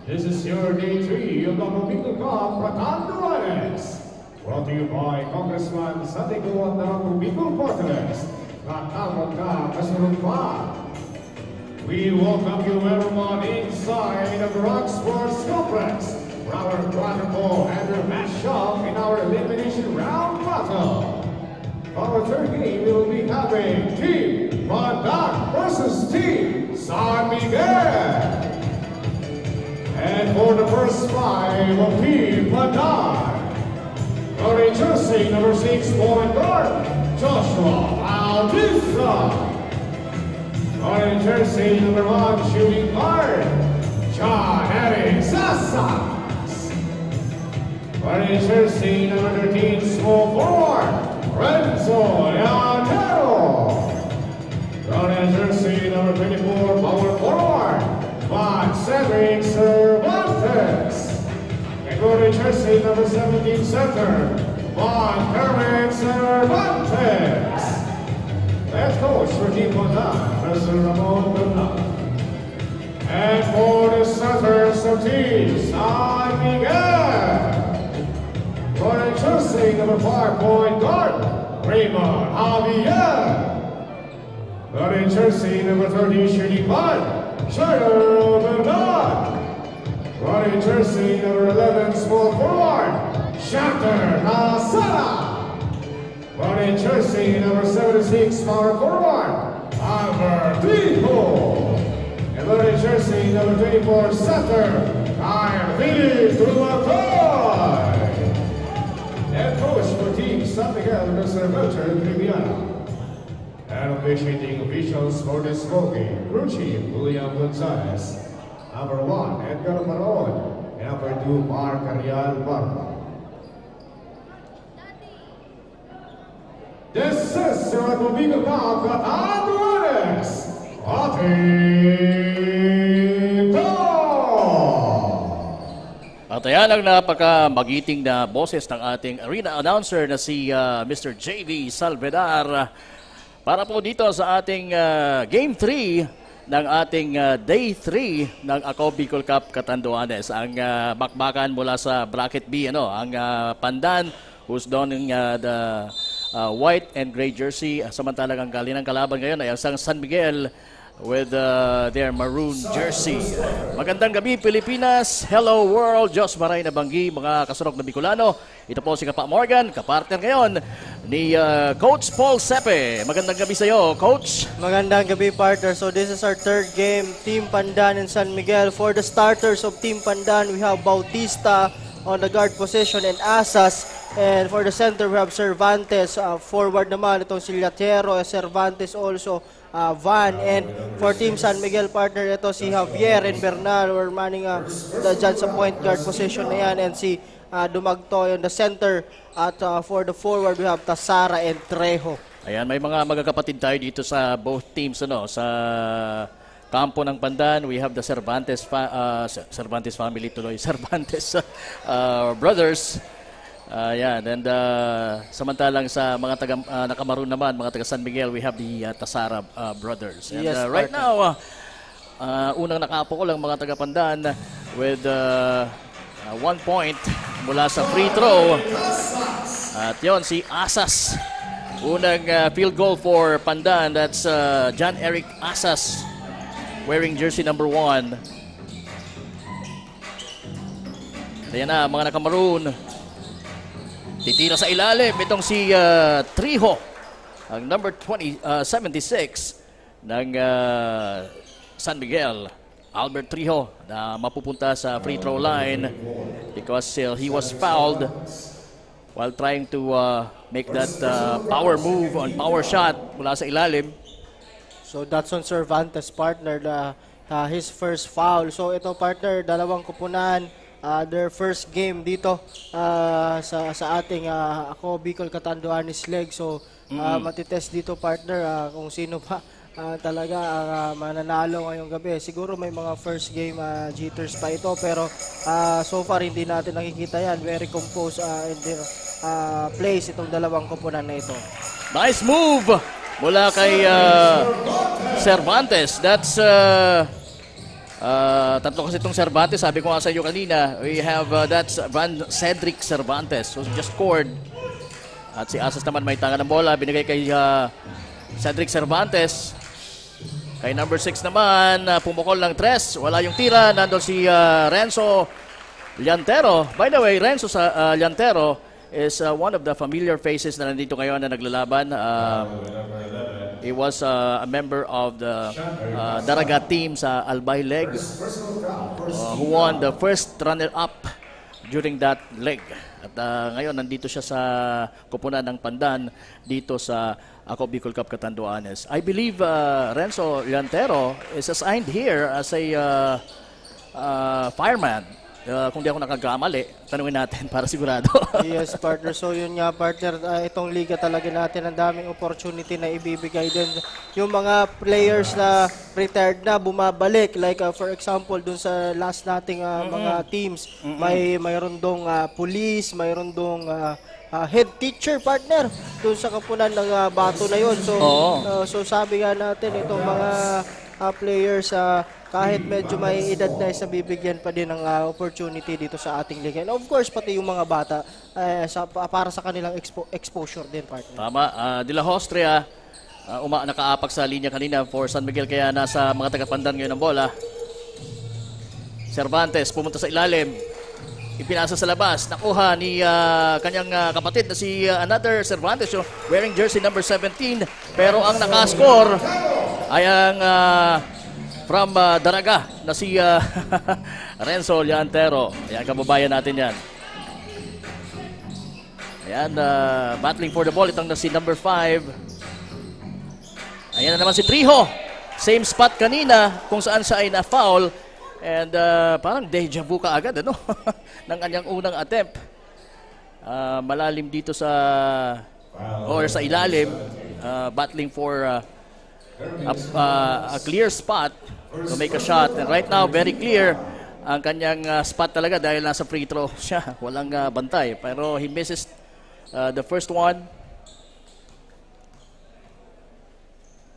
This is your day 3 of the Domingo Cup Batanduanes. Brought to you by Congressman Santiago and the Domingo Portales. Natawag ka kasunod pa. We welcome you everyone inside of the Rock Sports Complex for our wonderful and match-up in our elimination round battle. Our third game will be having Team Pandan versus Team San Miguel. And for the first five of Team Pandan, wearing jersey number 6 point guard, Joshua Bautista. Wearing jersey number 1 shooting guard, John Eric Sassas. Wearing jersey number 13 small forward, Renzo Leonero. Wearing jersey number 24 power forward, Juan Cedric Cervantes. And wearing jersey number 17 center, Juan Herman Cervantes. Head coach for Team Pandan, President Ramon Bernal. And for the centers of Team San Miguel, wearing jersey number 5 point guard, Raymond Javier. Wearing jersey number 30 shooting guard, Shadow Bernard. Wearing jersey number 11 small forward, Shatter Nasara. Wearing jersey number 76 power forward, Albertito. And wearing jersey number 24 center, Kyle Philip Tulatoy. Head coach for Team San Miguel, Mr. Belcher Triviana. And officiating officials for this ball game, crew chief William Gonzalez. Number 1, Edgar Maron. And number 2, Mark Arial Barba. This is your Domingo Cup Batanduanes. Atito! At ayan ang napaka-magiting na boses ng ating arena announcer na si Mr. JV Salvedar para po dito sa ating Game 3 ng ating Day 3 ng Ako Bicol Cup Catanduanes. Ang bakbakan mula sa Bracket B, ang Pandan, who's donning the white and gray jersey. Samantalang ang kalinang kalaban ngayon ay ang San Miguel with their maroon jersey. Magandang gabi Pilipinas, hello world, Diyos maray na banggi mga kasurok na Bicolano. Ito po si Kapa Morgan, kapartner ngayon ni Coach Paul Sepe. Magandang gabi sa iyo, Coach. Magandang gabi, partner. So this is our third game, Team Pandan and San Miguel. For the starters of Team Pandan, we have Bautista on the guard position and Asas. And for the center, we have Cervantes. Forward naman, itong si Latero, Cervantes also, Van. And for Team San Miguel, partner, ito si Javier and Bernal. We're manning dyan sa point guard position na yan. And si Dumagtoy on the center. At for the forward, we have Tasara and Trejo. Ayan, may mga magkakapatid tayo dito sa both teams, sa kampo ng Pandan. We have the Cervantes family tuloy, Cervantes brothers. Yan, and samantalang sa mga taga Nakamaroon naman, mga taga San Miguel, we have the Tasara brothers. And yes, right now, unang nakapo ko lang mga taga Pandan with 1 point mula sa free throw. At yon si Asas. Unang field goal for Pandan. That's John Eric Asas wearing jersey number 1. Ayan na, mga Nakamaroon. Titira sa ilalim itong si Trijo, ang number 76 ng San Miguel. Albert Trijo na mapupunta sa free throw line because he was fouled while trying to make that power move on power shot mula sa ilalim. So that's on Cervantes, partner, his first foul. So ito, partner, dalawang kupunan. Their first game dito sa ating Ako Bicol Catanduanes leg. So matitest dito, partner, kung sino pa talaga mananalo ngayong gabi. Siguro may mga first game jitters pa ito, pero so far hindi natin nakikita yan. Very composed in their plays itong dalawang koponan na ito. Nice move mula kay Cervantes. That's Tatlo kasi itong Cervantes. Sabi ko nga sa iyo kanina, we have that's Cedric Cervantes who just scored. At si Asas naman may tanga ng bola. Binigay kay Cedric Cervantes. Kay number 6 naman, pumukol ng tres. Wala yung tira. Nandun si Renzo Llantero. By the way, Renzo Llantero is one of the familiar faces na nandito ngayon na naglalaban. He was a member of the Daraga team sa Albay Leg who won the first runner-up during that leg. At ngayon, nandito siya sa kupunan ng Pandan dito sa Ako Bicol Cup Catanduanes. I believe Renzo Llantero is assigned here as a fireman. Kung di ako nakagamali, tanungin natin para sigurado. Yes, partner. So yun nga, partner, itong liga talaga natin, ang daming opportunity na ibibigay din. Yung mga players na retired na, bumabalik. Like for example, dun sa last nating mga teams, mayroon dong police, mayroon dong head teacher, partner, dun sa kapunan ng bato na yun. So, so sabi nga natin, itong mga players, kahit medyo may edad na isa, bibigyan pa din ng opportunity dito sa ating liga. And of course, pati yung mga bata, para sa kanilang exposure din, partner. Tama. De La Hostria, nakaapak sa linya kanina for San Miguel, kaya nasa mga taga-Pandan ngayon ang bola. Cervantes, pumunta sa ilalim. Ipinasa sa labas. Nakuha ni kanyang kapatid na si another Cervantes, wearing jersey number 17. Pero ang nakascore ay ang from Daraga na si Renzo Llantero. Ayan, kababayan natin yan. Ayan, battling for the ball. Itong na si number 5. Ayan na naman si Trijo. Same spot kanina kung saan siya ay na-foul. And parang deja vu ka agad, ano? ng kanyang unang attempt. Malalim dito sa sa ilalim. Battling for a clear spot to make a shot. And right now, very clear ang kanyang spot talaga dahil nasa free throw siya. Walang bantay. Pero he misses the first one.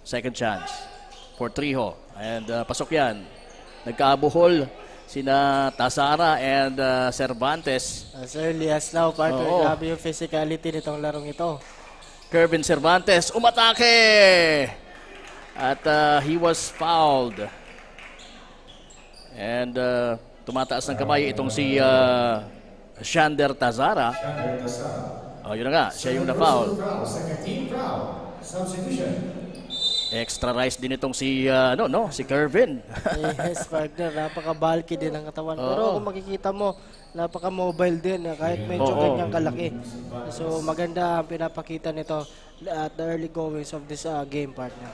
Second chance for Trijo. And pasok yan. Nagkabuhol sina Tazara and Cervantes. As early as now, partner, grabe yung physicality nitong larong ito. Kervin Cervantes, umatake! At he was fouled. And tumataas ng kamay itong si Shander Tazara. Yun na nga, siya yung na-foul. Extra rise din itong si si Kervin. Yes, partner, napaka-bulky din ang katawan. Pero kung makikita mo, napaka-mobile din kahit medyo ganyang kalaki. So maganda ang pinapakita nito at the early goings of this game, partner.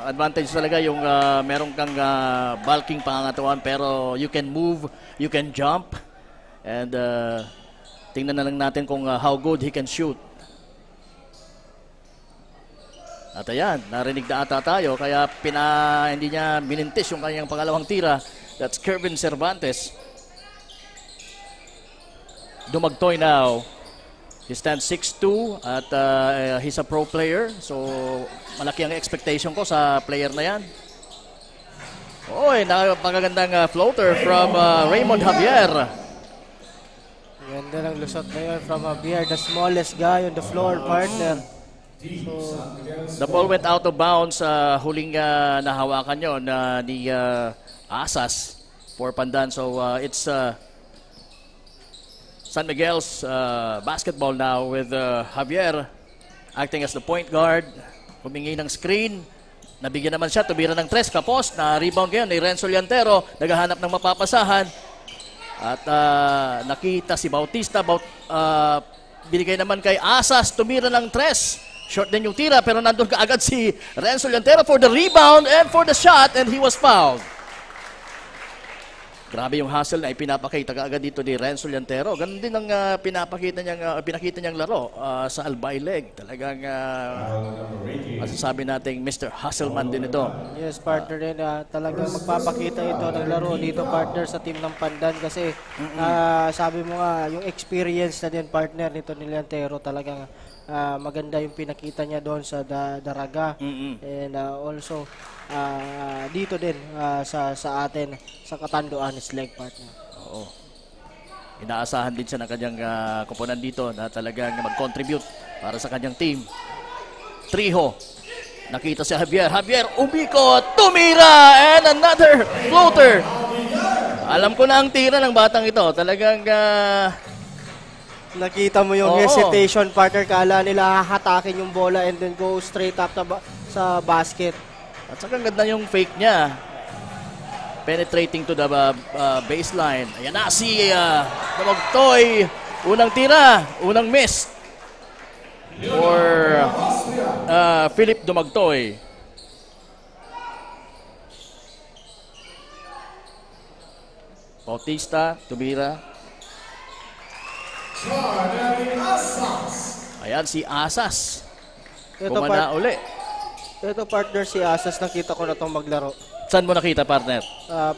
Advantage talaga yung meron kang bulking pangangatawan, pero you can move, you can jump, and tingnan na lang natin kung how good he can shoot. At ayan, narinig na ata tayo, kaya hindi niya minintis yung kanyang pangalawang tira. That's Kervin Cervantes. Dumagtoy now. He stands 6'2" at he's a pro player. So, malaki ang expectation ko sa player na yan. Napakagandang floater from Raymond Javier. Ganda ng lusot na yun from Javier, the smallest guy on the floor, partner. So, the ball went out of bounds. Huling nahawakan yun ni Asas for Pandan. So, it's San Miguel's basketball now with Javier acting as the point guard. Humingi ng screen. Nabigyan naman siya. Tumira ng tres. Kapos. Na-rebound ngayon ni Renzo Llantero. Naghahanap ng mapapasahan. At nakita si Bautista. Binigay naman kay Asas. Tumira ng tres. Short din yung tira. Pero nandun kaagad si Renzo Llantero for the rebound and for the shot. And he was fouled. Grabe yung hustle na ipinapakita kaagad dito ni Renzo Llantero. Ganun din ang pinakita niyang laro sa Albay Leg. Talagang masasabi nating Mr. Hustleman din ito. Yes, partner din. Talagang magpapakita ito ng laro dito, partner, sa team ng Pandan. Kasi sabi mo nga, yung experience na din, partner, nito ni Llantero talagang maganda yung pinakita niya doon sa Daraga. And also dito din sa atin sa Katanduan is leg partner. Oo. Inaasahan din siya ng kanyang koponan dito na talagang mag-contribute para sa kanyang team. Triho. Nakita si Javier. Javier umikot, tumira, and another floater. Alam ko na ang tira ng batang ito. Talagang nakita mo yung hesitation partner. Kala nila hahatakin yung bola and then go straight up sa basket. At saka ganda yung fake niya. Penetrating to the baseline. Ayan na si Dumagtoy. Unang tira, unang miss. For Philip Dumagtoy. Bautista, tumira. Ayan si Asas. Kumana uli. Ito partner si Asas, nakita ko na itong maglaro. Saan mo nakita, partner?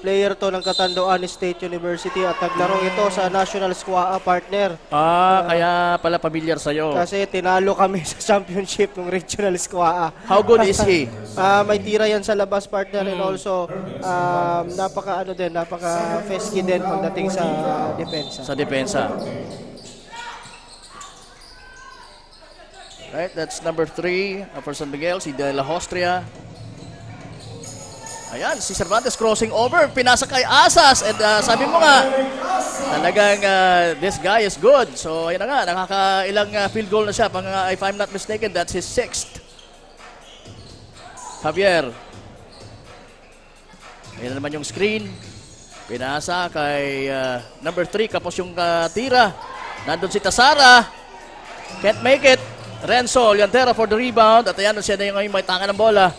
Player to ng Catanduan State University at naglaro ito sa National Squaa partner. Kaya pala familiar sa'yo. Kasi tinalo kami sa championship ng Regional Squaa. How good is he? May tira yan sa labas partner and also napaka fesky din pagdating sa depensa. Sa depensa. Right, that's number 3 for San Miguel, si De La Hostria. Ayan, si Cervantes crossing over, pinasa kay Asas, and sabi mo nga, talagang this guy is good. So, ayan na nga, nakakailang field goal na siya. If I'm not mistaken, that's his 6th. Javier. Ayan na naman yung screen. Pinasa kay number 3, kapos yung tira. Nandun si Tasara. Can't make it. Renzo Llantera for the rebound. At ayan, siya na yung may tanga ng bola.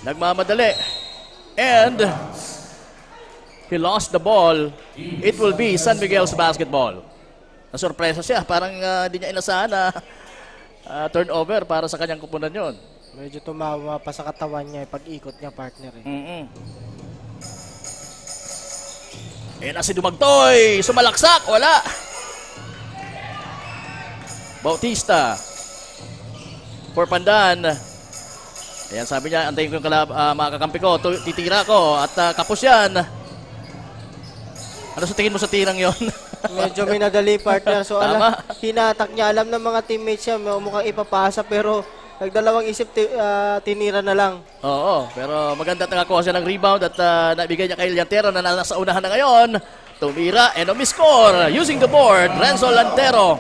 Nagmamadali. And he lost the ball. It will be San Miguel's basketball. Nasurpresa siya. Parang hindi niya inasahan na turnover para sa kanyang kupunan yon. Medyo tumawa pa sa katawan niya pag-ikot niya partner. Ayan na si Dumagtoy. Sumalaksak. Wala. Bautista. For Pandan. Ayan, sabi niya, antayin ko yung mga kakampi ko, titira ko, at kapos yan. Ano sa tingin mo sa tirang yon? Medyo minadali partner. So, hinatak niya. Alam ng mga teammates niya, mukhang ipapasa, pero nagdalawang isip, tinira na lang. Oo, pero maganda at nakakuha siya ng rebound at naibigay niya kay Llantero na nasa unahan na ngayon. Tumira and umiscore using the board, Renzo Llantero.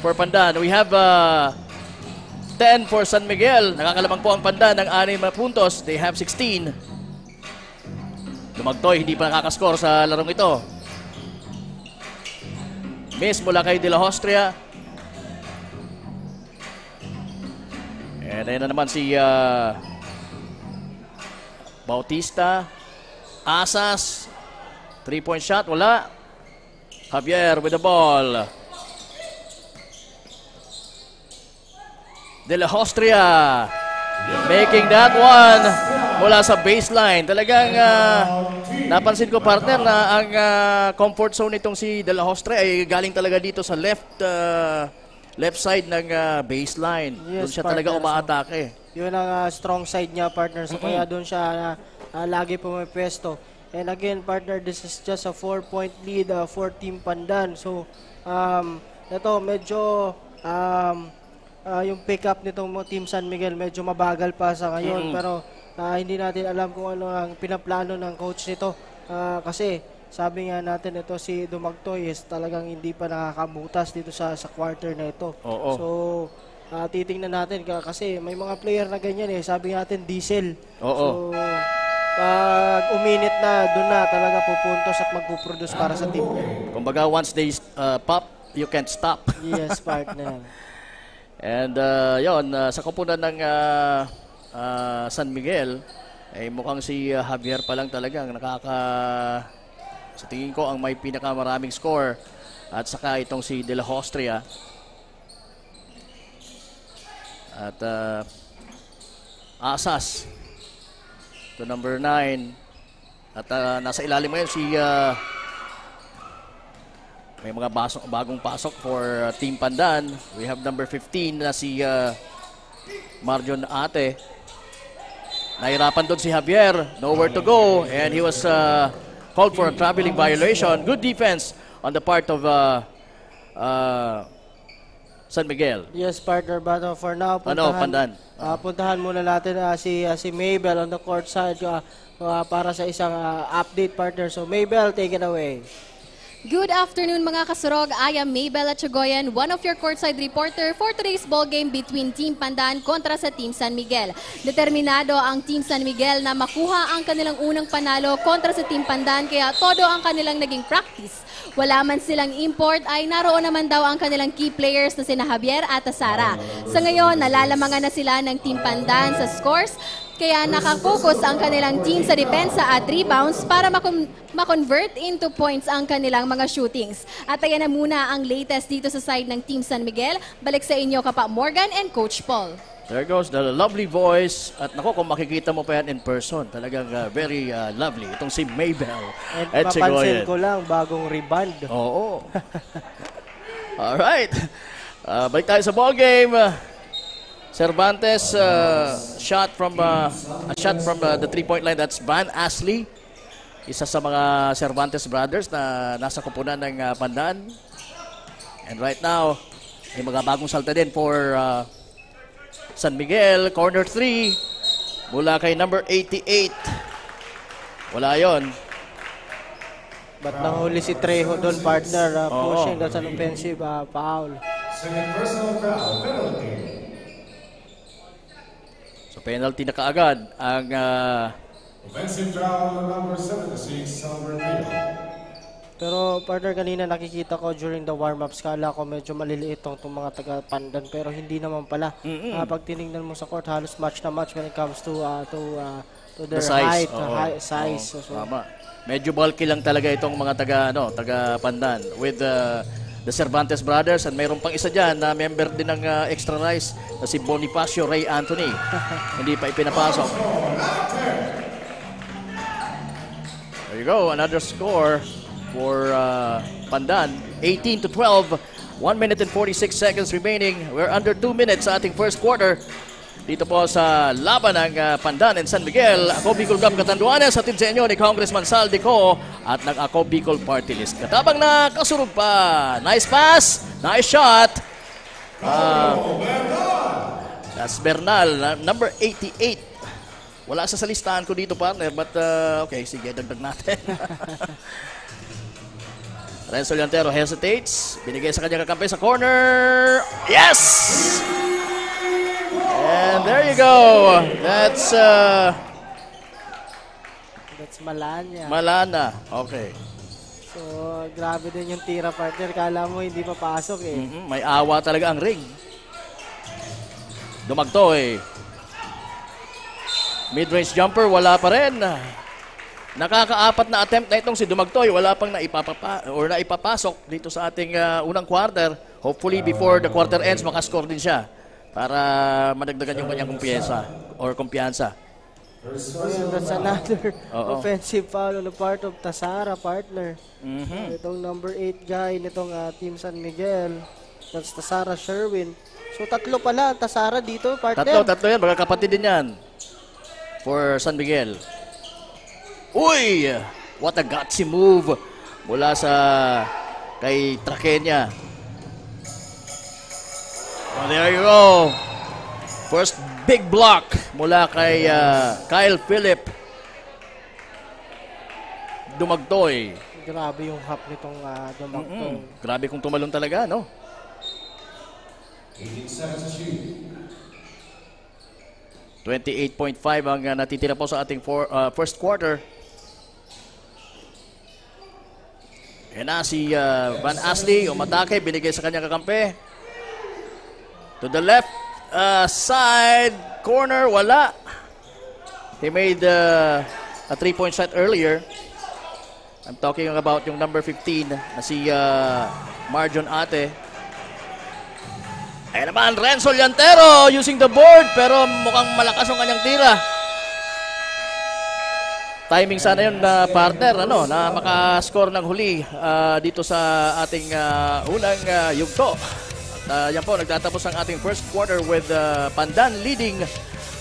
For Pandan, we have 10 for San Miguel. Nakakalamang po ang Pandan ng 6 puntos. They have 16. Dumagtoy, hindi pa nakakaskor sa larong ito. Miss mula kay De La Hostria. And ayun na naman si Bautista. Asas. 3-point shot, wala. Javier with the ball. De La Hostria making that one mula sa baseline. Talagang napansin ko partner na ang comfort zone nitong si De La Hostria ay galing talaga dito sa left side ng baseline. Yes, doon siya partner, talaga umaatake. Yun ang strong side niya partner. So kaya doon siya lagi pumipwesto. And again partner, this is just a 4-point lead for Team Pandan. So ito medyo yung pick-up nitong Team San Miguel medyo mabagal pa sa ngayon. Pero hindi natin alam kung ano ang pinaplano ng coach nito. Kasi sabi nga natin ito si Dumagtoy is talagang hindi pa nakakabutas dito sa quarter na ito. So titingnan natin kasi may mga player na ganyan sabi natin diesel. So pag uminit na, doon na talaga pupuntos at magpuproduce para sa team niya. Kumbaga once they pop, you can't stop. Yes, partner. And yon sa kupunan ng San Miguel ay mukhang si Javier pa lang talagang sa tingin ko ang may pinakamaraming score at saka itong si De La Hostria. At Asas to number 9 at nasa ilalim ngayon si May mga bagong pasok for Team Pandan. We have number 15 na si Marjon Ate. Nahirapan doon si Javier. Nowhere to go. And he was called for a traveling violation. Good defense on the part of San Miguel. Yes, partner, but for now, Pandan? Puntahan muna natin si Mabel on the court side para sa isang update, partner. So, Mabel, take it away. Good afternoon mga kasurog. I am Mabel Atchagoyan, one of your courtside reporter for today's ball game between Team Pandan kontra sa Team San Miguel. Determinado ang Team San Miguel na makuha ang kanilang unang panalo kontra sa Team Pandan kaya todo ang kanilang naging practice. Wala man silang import ay naroon naman daw ang kanilang key players na sina Javier at Sara. Sa ngayon, nalalamangan na sila ng Team Pandan sa scores. Kaya nakafocus ang kanilang team sa depensa at rebounds para ma-convert into points ang kanilang mga shootings. At ayan na muna ang latest dito sa side ng Team San Miguel. Balik sa inyo Kapa Morgan and Coach Paul. There goes the lovely voice. At nako, kung makikita mo pa yan in person, talagang very lovely. Itong si Mabel. At mapansin ko lang, bagong rebound. Oo. Alright. Balik tayo sa ball game. Cervantes shot from the three-point line. That's Van Ashley, isa sa mga Cervantes brothers na nasa kupunan ng Pandan. And right now, may mga bagong salta din for San Miguel. Corner 3 mula kay number 88. Wala yon. But nahuli si Trejo doon, partner, pushing. That's an offensive foul. Second personal foul, penalty. Penalty na kaagad ang offensive foul number 76, Salvador. Pero partner, kanina nakikita ko during the warm-ups, kala ko medyo maliliit itong mga taga-Pandan, pero hindi naman pala. Pag tinignan mo sa court, halos match na match when it comes to their size. height, size. So, tama. Medyo bulky lang talaga itong mga taga-Pandan with the Cervantes brothers, and mayroon pang isa dyan na member din ng Extra Rice na si Bonifacio Ray Anthony. Hindi pa ipinapasok. There you go, another score for Pandan. 18-12, 1 minute and 46 seconds remaining. We're under 2 minutes sa ating first quarter. Dito po sa laban ng Pandan and San Miguel. Ako Bicol Gab Catanduanes, hatid sa inyo ni Congressman Saldico at ng Ako Bicol Party List. Katabang na kasurog pa. Nice pass, nice shot. That's Bernal, number 88. Wala sa listahan ko dito, partner, but okay, sige, dagdag natin. Renzo Llantero hesitates. Binigay sa kanyang kakampi sa corner. Yes! And there you go. That's Malana. Malana. Okay. So, grabe din yung tira, partner. Kala mo hindi papasok eh. May awa talaga ang ring. Dumagtoy. Mid-range jumper, wala pa rin. Nakakaapat na attempt na itong si Dumagtoy. Wala pang naipapasok dito sa ating unang quarter. Hopefully, before the quarter ends, makascore din siya para madagdagan yung kanyang kumpiyansa. So, that's another offensive foul on the part of Tasara, partner. Itong number 8 guy nitong Team San Miguel. That's Tasara Sherwin. So, tatlo pala ang Tasara dito, partner. Tatlo yan. Baka kapatid din yan for San Miguel. Uy! What a gutsy move mula sa kay Traqueña. Oh, there you go. First big block mula kay Kyle Phillip. Dumagtoy. Grabe yung hop nitong Dumagtoy. Grabe kung tumalon talaga, no? 28.5 ang natitira po sa ating first quarter. Yan na si Van Ashley, umatake, binigay sa kanyang kakampi. To the left side corner, wala. He made a 3-point shot earlier. I'm talking about yung number 15 na si Marjon Ate. Ayan naman, Renzo Llantero using the board, pero mukhang malakas ang kanyang tira. timing sana yun na partner, ano, na makascore ng huli dito sa ating unang yugto. At yan po, nagtatapos ang ating first quarter with Pandan leading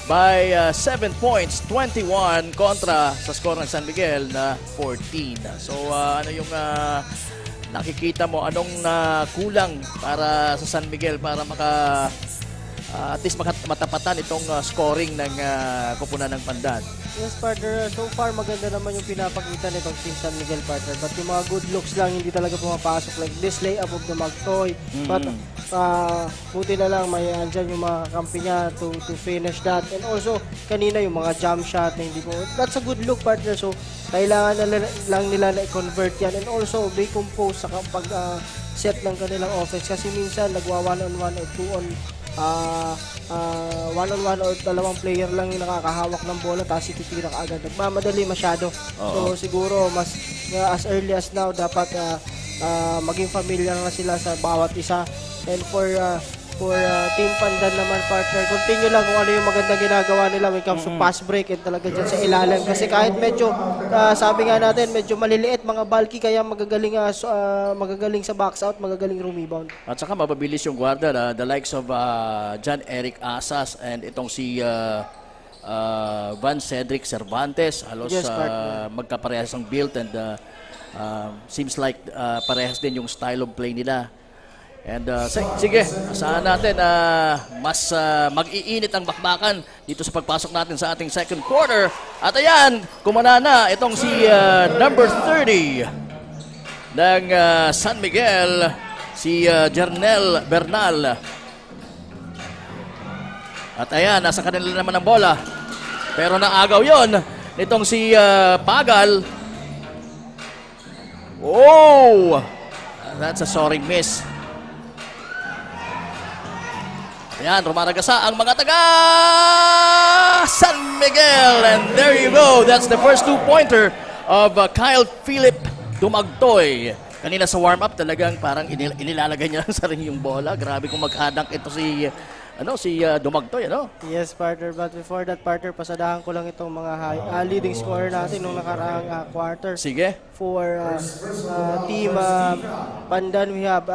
by 7 points, 21 kontra sa score ng San Miguel na 14. So ano yung nakikita mo, anong kulang para sa San Miguel para at least matapatan itong scoring ng koponan ng Pandan? Yes, partner. So far, maganda naman yung pinapakita nitong Team San Miguel, partner. But yung mga good looks lang, hindi talaga pumapasok. Like this layup of the Magtoy. But buti na lang, may andyan yung mga kampi niya to finish that. And also, kanina yung mga jump shot na hindi po. That's a good look, partner. So, kailangan lang nila na i-convert yan. And also, be composed sa kapag set ng kanilang offense. Kasi minsan, nagwa one-on-one or two-on one-on-one or dalawang player lang yung nakakahawak ng bola tapos ititira ka agad. Nagmamadali masyado. So siguro mas as early as now dapat maging familiar na sila sa bawat isa. And for Team Pandan naman, partner, continue lang kung ano yung magandang ginagawa nila when it comes to pass break and talaga dyan sa ilalim. Kasi kahit medyo, sabi nga natin, medyo maliliit mga bulky, kaya magagaling sa box out, magagaling rebound. At saka mababilis yung guarda, the likes of John Eric Asas and itong si Van Cedric Cervantes. Halos magkaparehas ang build and seems like parehas din yung style of play nila. And sige, asahan natin mas mag-iinit ang bakbakan dito sa pagpasok natin sa ating second quarter. At ayan, kumana na itong si number 30 ng San Miguel, si Jernel Bernal. At ayan, nasa kanila naman ang bola. Pero naagaw yon nitong si Pagal. Oh! That's a soaring miss. Ayan, rumaragasa ang mga taga San Miguel. And there you go. That's the first two-pointer of Kyle Philip Dumagtoy. Kanina sa warm-up talagang parang inilalagay niya sa ring yung bola. Grabe kung mag-hadak ito si Dumagtoy, ano? Yes, partner. But before that, partner, pasadahan ko lang itong mga leading scorer natin nung nakaraang quarter. Sige. For Team Pandan, we have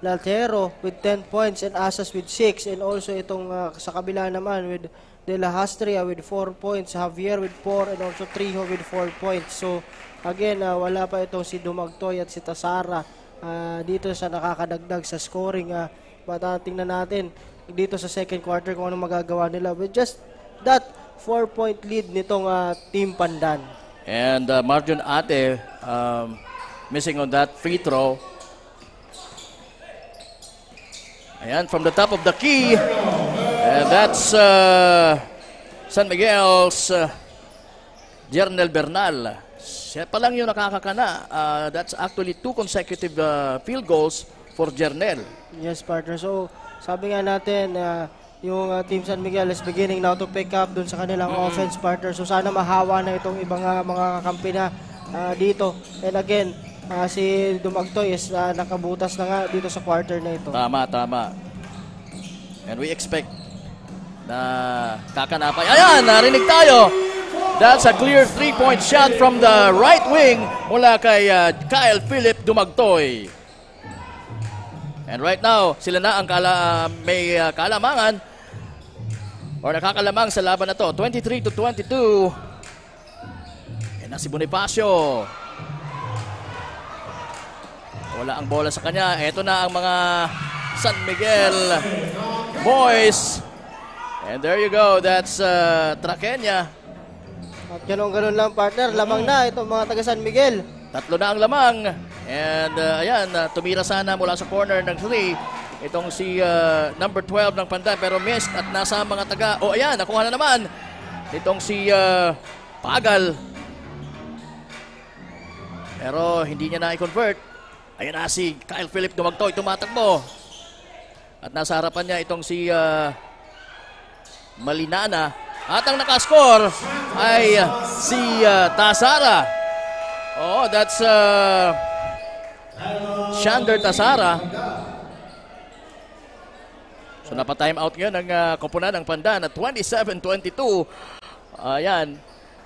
Latero with 10 points and Asas with 6. And also itong sa kabila naman with De La Hastria with 4 points, Javier with 4, and also Trijo with 4 points. So again, wala pa itong si Dumagtoy at si Tasara dito sa nakakadagdag sa scoring. Tingnan natin dito sa second quarter kung anong magagawa nila with just that 4-point lead nitong Team Pandan. And Marjon Ate missing on that free throw. Ayan, from the top of the key. And that's San Miguel's Jernel Bernal. Siya pa lang yung nakakakana. That's actually 2 consecutive field goals for Jernel. Yes, partner. So, sabi nga natin, yung Team San Miguel is beginning now to pick up dun sa kanilang offense, partner. So, sana mahawa na itong ibang mga kakampi na dito. And again, si Dumagtoy is nakabutas na nga dito sa quarter na ito. Tama, tama. And we expect na kakanapay. Ayan, narinig tayo. That's a clear 3-point shot from the right wing mula kay Kyle Philip Dumagtoy. And right now, sila na ang may kalamangan or nakakalamang sa laban na to. 23-22. And na si Bonifacio. Wala ang bola sa kanya. Ito na ang mga San Miguel boys. And there you go. That's Traqueña. At ganun lang, partner. Lamang na itong mga taga San Miguel. 3 na ang lamang. And ayan, tumira sana mula sa corner ng 3. Itong si number 12 ng Pandan. Pero missed at nasa mga taga. Oh, ayan, nakuha na naman. Itong si Pagal. Pero hindi niya na-convert. Ayan na si Kyle Philip Dumagtoy, tumatakbo. At nasa harapan niya itong si Malinana. At ang nakascore ay si Tasara. Oh, that's Shander Tasara. So napatime out ngayon ang koponan ng Pandan at 27-22. Ayan.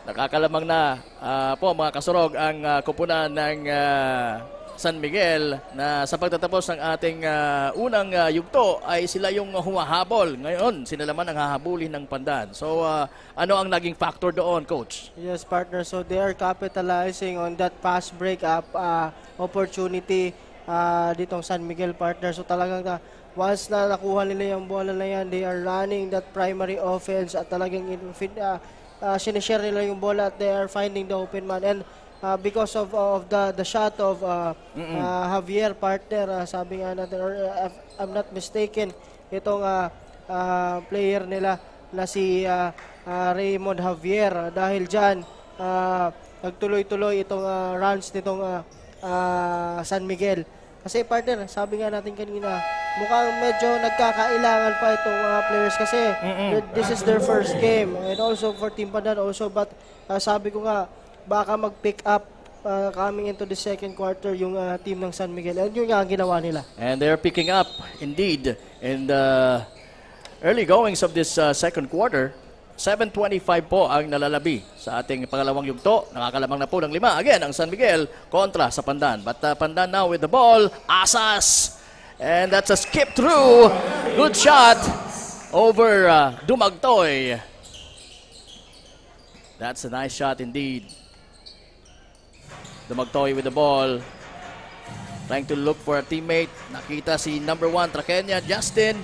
Nakakalamang na po mga kasurog ang kupunan ng San Miguel na sa pagtatapos ng ating unang yugto ay sila yung humahabol. Ngayon, sila naman ang hahabulin ng Pandan. So, ano ang naging factor doon, Coach? Yes, partner. So they are capitalizing on that pass break-up opportunity ditong San Miguel, partner. So talagang once na nakuha nila yung bola na yan, they are running that primary offense at talagang sinishare nila yung bola at they are finding the open man. And because of the shot of Javier, partner, sabi nga natin, or if I'm not mistaken, itong player nila na si Raymond Javier, dahil dyan nagtuloy-tuloy itong runs nitong San Miguel. Kasi partner, sabi nga natin kanina, mukhang medyo nagkakailangan pa itong mga players kasi this is their first game. And also for Team Pandan also, but sabi ko nga, baka mag-pick up coming into the second quarter yung team ng San Miguel. And yun nga ang ginawa nila. And they're picking up indeed in the early goings of this second quarter. 7:25 po ang nalalabi sa ating pangalawang yugto. Nakakalamang na po ng 5. Again, ang San Miguel kontra sa Pandan. But Pandan now with the ball. Asas. And that's a skip through. Good shot over Dumagtoy. That's a nice shot indeed. Dumagtoy with the ball. Trying to look for a teammate. Nakita si number 1, Traqueña, Justin.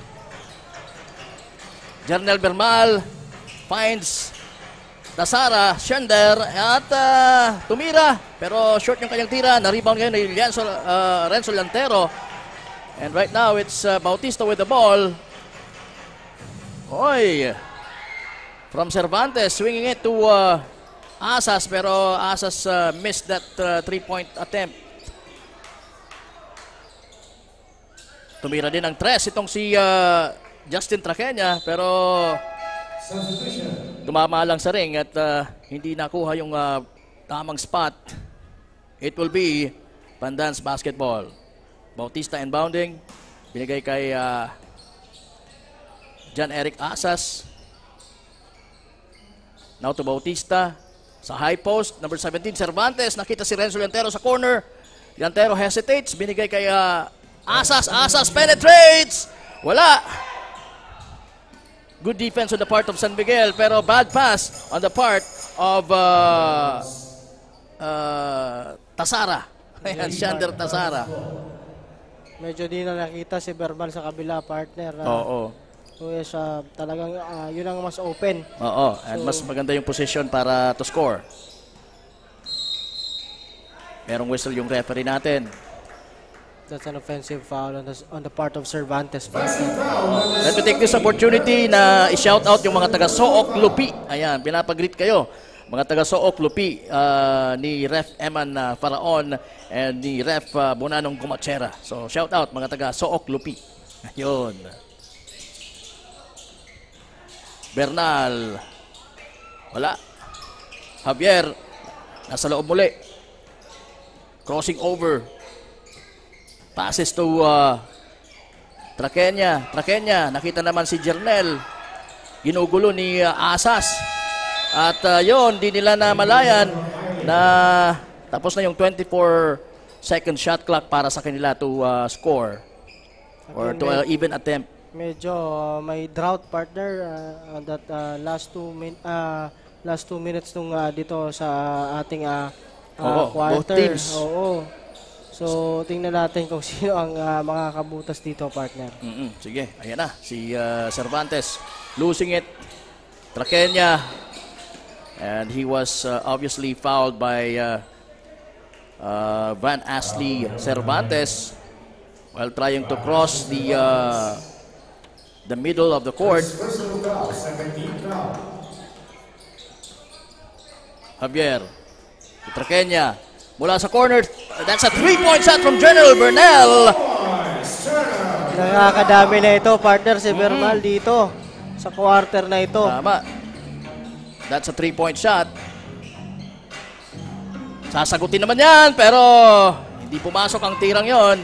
Jarnel Bermal finds Tasara, Shender, at tumira. Pero short yung kanyang tira. Na-rebound ngayon ni Renzo Lantero. And right now, it's Bautista with the ball. Oy! From Cervantes, swinging it to Asas. Pero Asas missed that 3-point attempt. Tumira din ang 3 itong si Justin Traqueña. Pero tumama lang sa ring at hindi nakuha yung tamang spot. It will be Pandan's basketball. Bautista inbounding. Binigay kay John Eric Asas. Now to Bautista. Sa high post, number 17, Cervantes. Nakita si Renzo Lantero sa corner. Lantero hesitates. Binigay kay Asas. Asas penetrates. Wala. Good defense on the part of San Miguel, pero bad pass on the part of Tasara. Ayan, Shander Tasara. Medyo di na nakita si Verbal sa kabila, partner. Oo. So yes, talagang yun ang mas open. Oo, and mas maganda yung position para to score. Merong whistle yung referee natin. That's an offensive foul on the part of Cervantes. Let me take this opportunity na i-shout out yung mga taga-Sook Lupi. Ayan, pinapag-greet kayo. Mga taga-Sook Lupi ni Ref Eman Faraon and ni Ref Bonanong Gumachera. So, shout out mga taga-Sook Lupi. Ayun. Bernal. Wala. Javier. Nasa loob muli. Crossing over. Passes to Traqueña. Traqueña. Nakita naman si Jernel. Ginugulo ni Asas. At yon, di nila namalayan na tapos na yung 24-second shot clock para sa kanila to score. Or to even attempt. Medyo may drought, partner, on that last 2 minutes nung dito sa ating quarter. Both teams. Oo. So, tingnan natin kung sino ang mga kabutas dito, partner. Sige, ayan na. Si Cervantes losing it. Traqueña. And he was obviously fouled by Van Ashley Cervantes while trying to cross the middle of the court. Javier. Traqueña. Mula sa corner, that's a 3-point shot from General Bernal. Nakakadami na ito, partner, si Bernal dito sa quarter na ito. Tama. That's a 3-point shot. Sasagutin naman yan, pero hindi pumasok ang tirang yon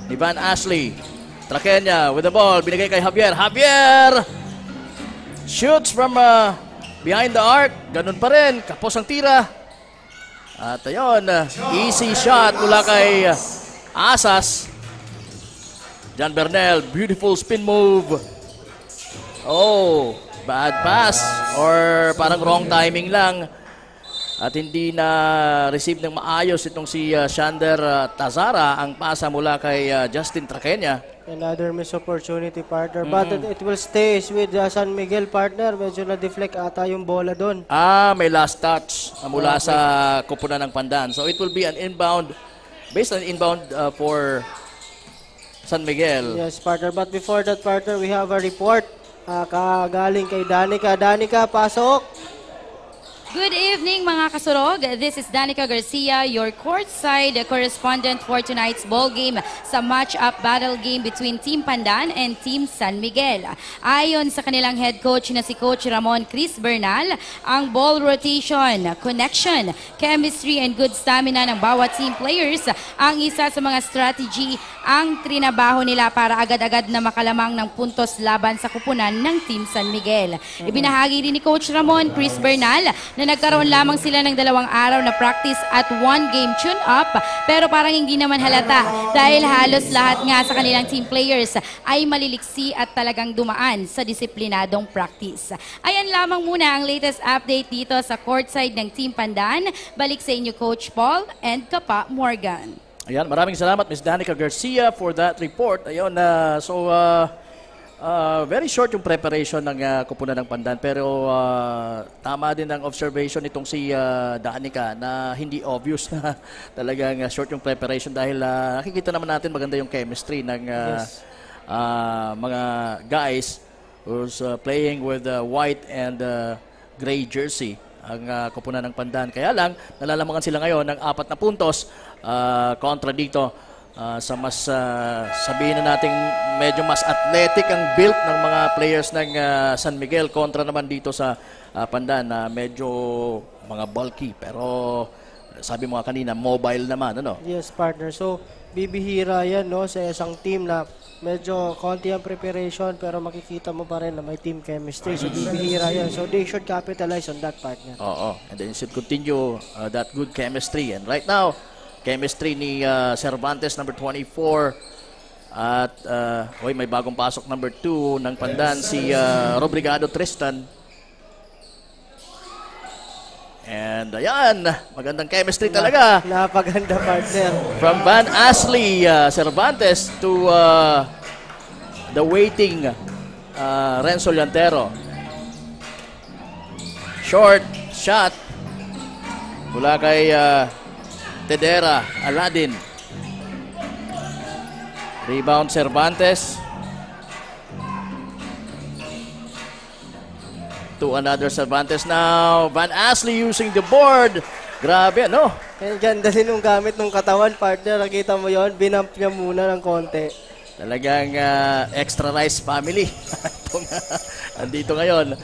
ni Van Ashley. Traqueña with the ball, binigay kay Javier. Javier shoots from behind the arc, ganun pa rin, kapos ang tira. At ayun, easy shot mula kay Asas. John Bernal, beautiful spin move. Oh, bad pass or parang wrong timing lang. At hindi na receive ng maayos itong si Shander Tazara ang pasa mula kay Justin Traqueña. Another missed opportunity, partner. But it will stay with San Miguel, partner. Medyo na-deflect ata yung bola doon. May last touch mula sa kupunan ng Pandan. So it will be an inbound, based on inbound for San Miguel. Yes, partner. But before that, partner, we have a report. Kagaling kay Danica. Danica, pasok! Good evening mga kasurog. This is Danica Garcia, your courtside correspondent for tonight's ball game sa match-up battle game between Team Pandan and Team San Miguel. Ayon sa kanilang head coach na si Coach Ramon Chris Bernal, ang ball rotation, connection, chemistry, and good stamina ng bawat team players ang isa sa mga strategy ang trinabaho nila para agad-agad na makalamang ng puntos laban sa kupunan ng Team San Miguel. Ibinahagi rin ni Coach Ramon Chris Bernal na nagkaroon lamang sila ng 2 araw na practice at 1 game tune-up pero parang hindi naman halata dahil halos lahat nga sa kanilang team players ay maliliksi at talagang dumaan sa disiplinadong practice. Ayan lamang muna ang latest update dito sa courtside ng Team Pandan. Balik sa inyo Coach Paul and Kapa Morgan. Ayan, maraming salamat Ms. Danica Garcia for that report. Ayun, very short yung preparation ng kupunan ng Pandan pero tama din ang observation nitong si Danica na hindi obvious na talagang short yung preparation dahil nakikita naman natin maganda yung chemistry ng mga guys who's playing with white and gray jersey ang kupunan ng Pandan. Kaya lang, nalalamangan sila ngayon ng 4 na puntos kontra dito. Sa mas sabihin na nating medyo mas athletic ang build ng mga players ng San Miguel kontra naman dito sa Pandan na medyo mga bulky pero sabi mo kanina mobile naman ano. Yes, partner. So bibihira yan no sa isang team na medyo konti ang preparation pero makikita mo pa rin na may team chemistry. So bibihira yan. So they should capitalize on that, partner. Oo. And then you should continue that good chemistry. And right now chemistry ni Cervantes, number 24. At may bagong pasok, number 2 ng Pandan, si Robrigado Tristan. And ayan, magandang chemistry talaga. Napaganda, partner. From Van Ashley Cervantes to the waiting Renzo Llantero. Short shot mula kay Tedera Aladin. Rebound Cervantes. To another Cervantes now. Van Ashley using the board. Grabe, ano? Ang ganda din yung gamit ng katawan, partner. Nakita mo yon, binump niya muna ng konti. Talagang extra rice family. Andito ngayon.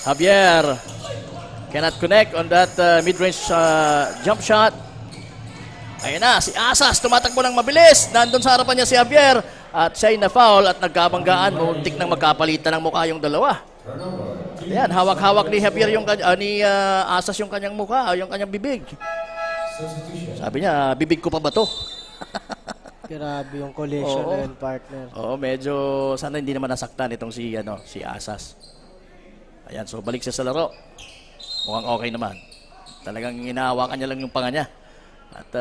Javier cannot connect on that mid-range jump shot. Ayun na, si Asas tumatakbo ng mabilis. Nandun sa harapan niya si Javier at siya'y na-foul at nagkabanggaan. Muntik nang magkapalitan ng mukha yung dalawa. Ayan, hawak-hawak ni Javier yung ni Asas yung kanyang mukha, yung kanyang bibig. Sabi niya, bibig ko pa ba to? Grabe yung collision na yun, partner. Oo, medyo sana hindi naman nasaktan itong si Asas. Ayan, so balik siya sa laro. Mukhang okay naman. Talagang inahawakan niya lang yung panga niya. At,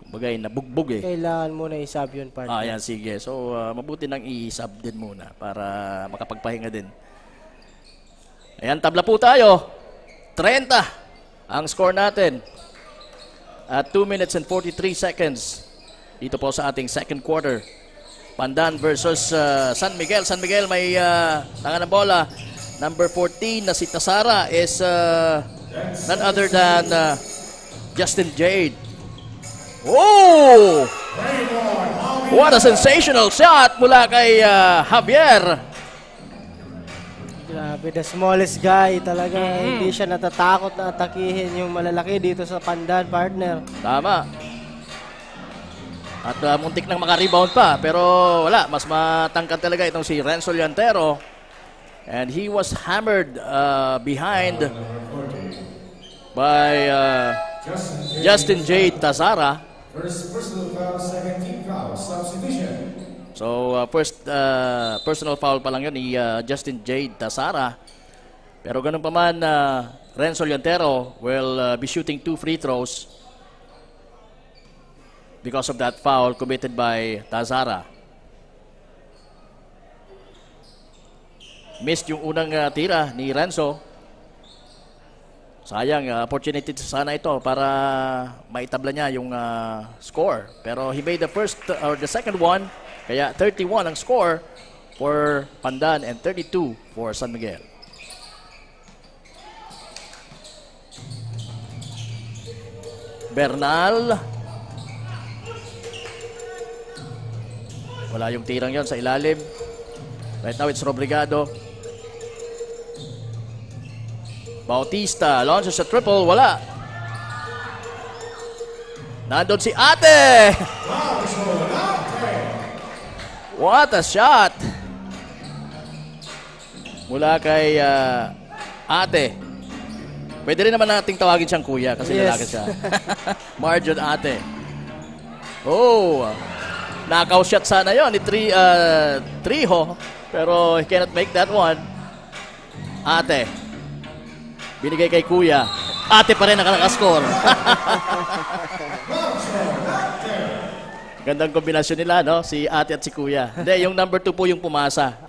kumbaga, nabugbog eh. Kailangan mo na isab yun, partner. Ayan, sige. So, mabuti nang i-sub din muna para makapagpahinga din. Ayan, tabla po tayo. 30 ang score natin. At 2 minutes and 43 seconds. Dito po sa ating second quarter. Pandan versus San Miguel. San Miguel may tangan ng bola. Number 14 na si Tasara is none other than Justin Jade. Oh! What a sensational shot mula kay Javier. Grabe, the smallest guy. Talaga hindi siya natatakot na atakihin yung malalaki dito sa Pandan, partner. Tama. At muntik nang maka-rebound pa, pero wala. Mas matangkad talaga itong si Renzo Llantero. And he was hammered behind by Justin J. Tazara. First personal foul, second team foul, substitution. So, first personal foul pa lang yun ni Justin J. Tazara. Pero ganun pa man, Renzo Llantero will be shooting 2 free throws because of that foul committed by Tazara. Missed yung unang tira ni Renzo. Sayang, opportunity sana ito para maitabla niya yung score. Pero he made the first or the second one, kaya 31 ang score for Pandan and 32 for San Miguel. Bernal. Wala yung tirang yon sa ilalim. Right now it's Robrigado. Bautista launches a triple. Wala. Nandun si Ate. What a shot. Mula kay Ate. Pwede rin naman nating tawagin siyang kuya kasi lalaki siya. Marjon Ate. Oh. Knockout shot sana yon ni Triho. Pero he cannot make that one. Ate. Binigay kay kuya. Ate pa rin nakaka-score. Gandang kombinasyon nila, no? Si Ate at si kuya. Hindi, yung number 2 po yung pumasa.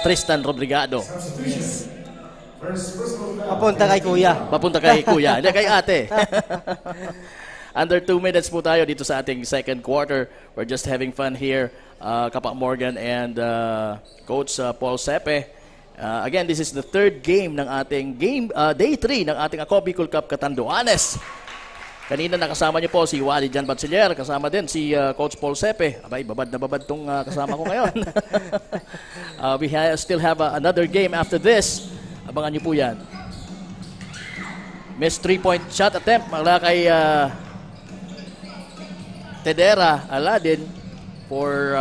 Tristan Robrigado. Papunta kay kuya. Papunta kay kuya. Hindi, kay Ate. Under 2 minutes po tayo dito sa ating second quarter. We're just having fun here. Kapak Morgan and Coach Paul Sepe. Again, this is the third game ng ating day 3 ng ating Ako Bicol Cup Catanduanes. Kanina nakasama niyo po si Wally Jan Batsilier, kasama din si Coach Paul Sepe. Abay, babad na babad tong kasama ko ngayon. We still have another game after this. Abangan niyo po yan. Missed 3-point shot attempt mula kay Tedera Aladin for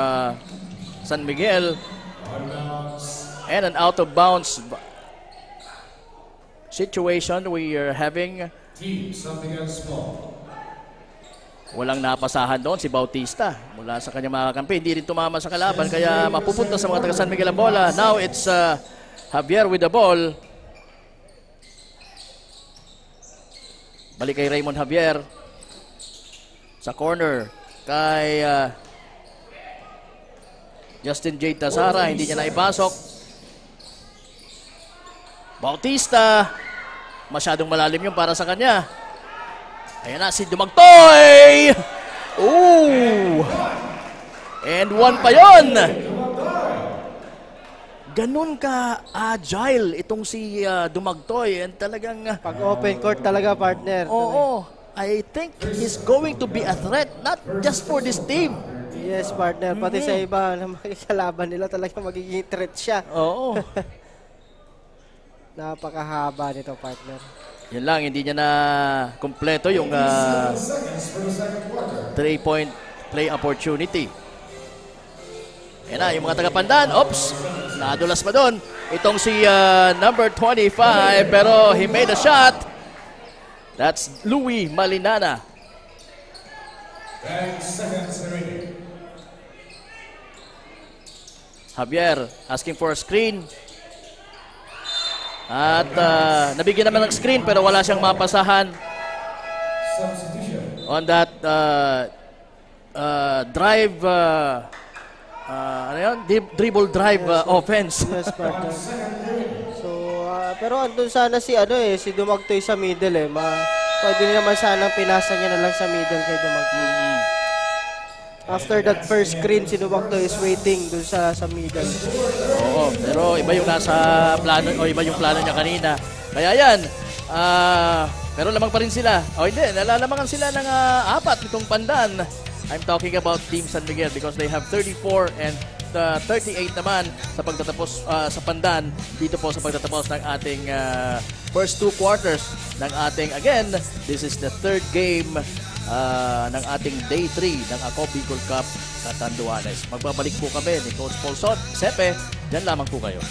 San Miguel. And an out-of-bounds situation we are having. Walang napasahan doon si Bautista mula sa kanyang mga kampi. Hindi rin tumama sa kalaban kaya mapupunta sa mga taga San Miguel ang bola. Now it's Javier with the ball. Balik kay Raymond Javier. Sa corner kay Justin J. Tazara. Hindi niya naipasok. Bautista. Masyadong malalim yung para sa kanya. Ayan na si Dumagtoy. Ooh. And one pa yon. Ganun ka agile itong si Dumagtoy. And talagang Pag open court talaga, partner. oo. I think he's going to be a threat not just for this team. Yes, partner. Pati sa iba na makikalaban nila talaga magiging threat siya. Oo. Napakahaba nito, partner. Yan lang, hindi niya na kumpleto yung 3-point play opportunity. Yan na, yung mga taga-Pandan. Oops, nadulas pa doon. Itong si number 25, pero he made a shot. That's Louie Malinana. 10 seconds remaining. Javier asking for a screen. At nabigyan naman ng screen pero wala siyang mapasahan on that drive dribble drive offense. Yes, partner. So, pero andun sana si si Dumagtoy sa middle pwede naman sana pinasa niya na lang sa middle kay Dumagtoy. After that first screen, si Dumagtoy is waiting dun sa middle. Oo, pero iba yung nasa plano o iba yung plano niya kanina. Kaya yan, pero lamang pa rin sila. O hindi, nalalamangan sila ng 4 itong Pandan. I'm talking about Team San Miguel because they have 34 and 38 naman sa pagtatapos sa Pandan dito po sa pagtatapos ng ating first 2 quarters ng ating, again, this is the third game ng ating Day 3 ng Ako Bicol Cup Catanduanes. Magbabalik po kami ni Coach Paul Sepe. Diyan lamang po kayo.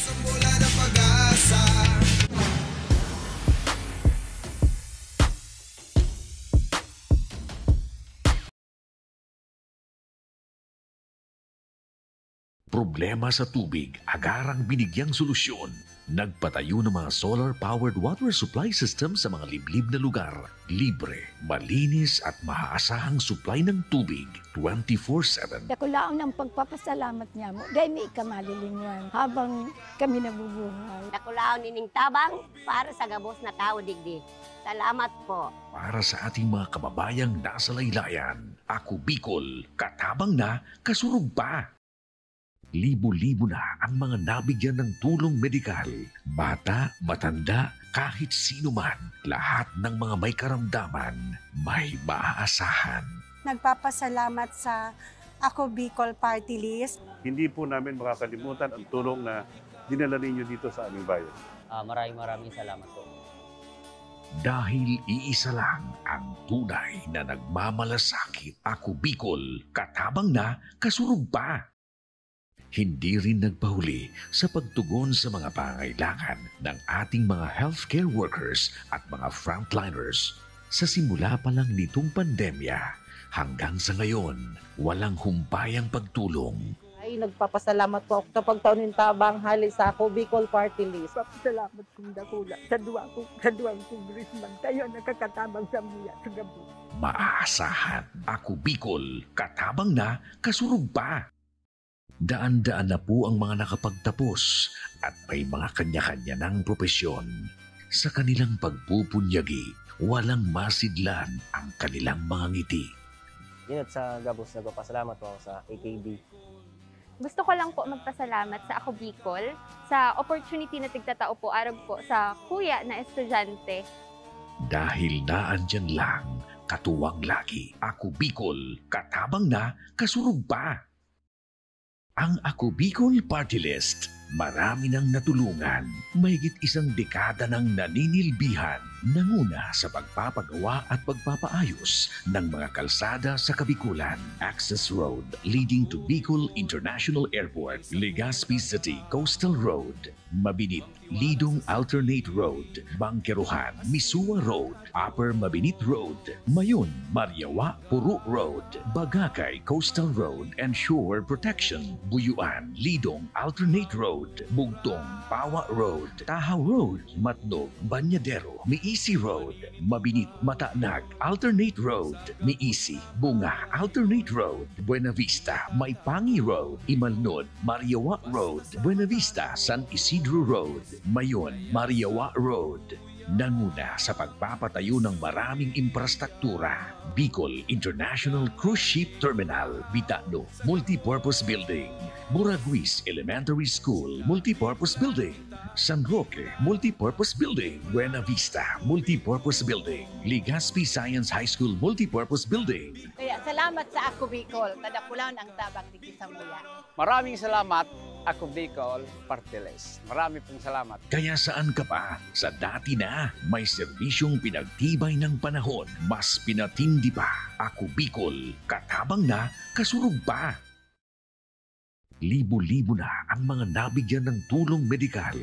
Problema sa tubig, agarang binigyang solusyon. Nagpatayo ng mga solar-powered water supply system sa mga liblib na lugar. Libre, malinis at maaasahang supply ng tubig 24/7. Dako laon ang pagpapasalamat niya mo. Dahil may kamalilingan habang kami nabubuhay. Nakulaon nining tabang para sa gabos na tao digdi. Salamat po. Para sa ating mga kababayang nasa laylayan, Ako Bicol, katabang na, kasurog pa. Libo-libo na ang mga nabigyan ng tulong medikal. Bata, matanda, kahit sino man, lahat ng mga may karamdaman, may maaasahan. Nagpapasalamat sa Ako Bicol Party List. Hindi po namin makakalimutan ang tulong na dinala ninyo dito sa aming bayan. Maraming salamat po. Dahil iisa lang ang tunay na nagmamalasakit. Ako Bicol, katabang na, kasurog pa. Hindi rin nagpahuli sa pagtugon sa mga pangailangan ng ating mga healthcare workers at mga frontliners. Sa simula pa lang nitong pandemya, hanggang sa ngayon, walang humpayang pagtulong. Ay, nagpapasalamat po ako sa pagtaunin tabang hali sa Ako Bicol Party List. Papasalamat kong dakula sa duwang congressman. Kayo nakakatabang sa miya sa gabi. Maaasahan, Ako Bicol, katabang na, kasurog pa. Daan-daan na po ang mga nakapagtapos at may mga kanya-kanya ng propesyon. Sa kanilang pagpupunyagi, walang masidlan ang kanilang mga ngiti. Yun sa Gabos, nagpapasalamat po ako sa AKB. Gusto ko lang po magpasalamat sa Ako Bicol sa opportunity na tigtatao po arog po sa kuya na estudyante. Dahil naandyan lang, katuwang lagi, Ako Bicol, katabang na, kasurog pa. Ang Ako Bicol Party List, marami nang natulungan, mahigit 1 dekada nang naninilbihan, nanguna sa pagpapagawa at pagpapaayos ng mga kalsada sa Kabikulan. Access Road leading to Bicol International Airport, Legazpi City Coastal Road, Mabinit, Lidong Alternate Road, Bangkeruhan, Misua Road, Upper Mabinit Road, Mayon, Mariawa, Puro Road, Bagakay Coastal Road and Shore Protection, Buyuan, Lidong Alternate Road, Bugtong, Pawa Road, Tahaw Road, Matnog, Banyadero, Miisi Road, Mabinit, Mataanag, Alternate Road, Miisi, Bunga, Alternate Road, Buena Vista, Maipangi Road, Imalnod, Mariawa Road, Buena Vista, San Isidro Road, Mayon, Mariawa Road. Nanguna sa pagpapatayo ng maraming infrastruktura. Bicol International Cruise Ship Terminal, Bitano, Multipurpose Building, Buraguis Elementary School, Multipurpose Building, San Roque, Multipurpose Building, Buena Vista, Multipurpose Building, Legazpi Science High School, Multipurpose Building. Kaya salamat sa Ako Bicol, tadakulaon ang tabang digdi sa muya. Maraming salamat, Ako Bicol Party List. Marami pong salamat. Kaya saan ka pa? Sa dati na, may serbisyong pinagtibay ng panahon. Mas pinatindi pa. Ako Bicol, katabang na, kasurog pa. Libo-libo na ang mga nabigyan ng tulong medikal.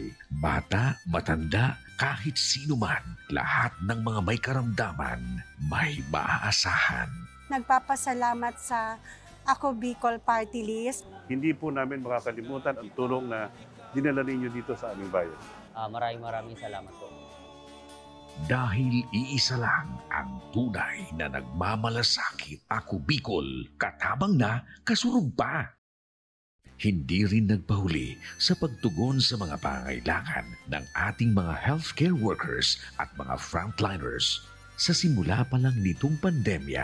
Bata, matanda, kahit sino man, lahat ng mga may karamdaman, may maaasahan. Nagpapasalamat sa Ako Bicol Party List. Hindi po namin makakalimutan ang tulong na dinala ninyo dito sa aming bayan. Maraming salamat po. Dahil iisa lang ang tunay na nagmamalasakit. Ako Bicol, katabang na, kasurog pa. Hindi rin nagpahuli sa pagtugon sa mga pangailangan ng ating mga healthcare workers at mga frontliners. Sa simula pa lang nitong pandemya,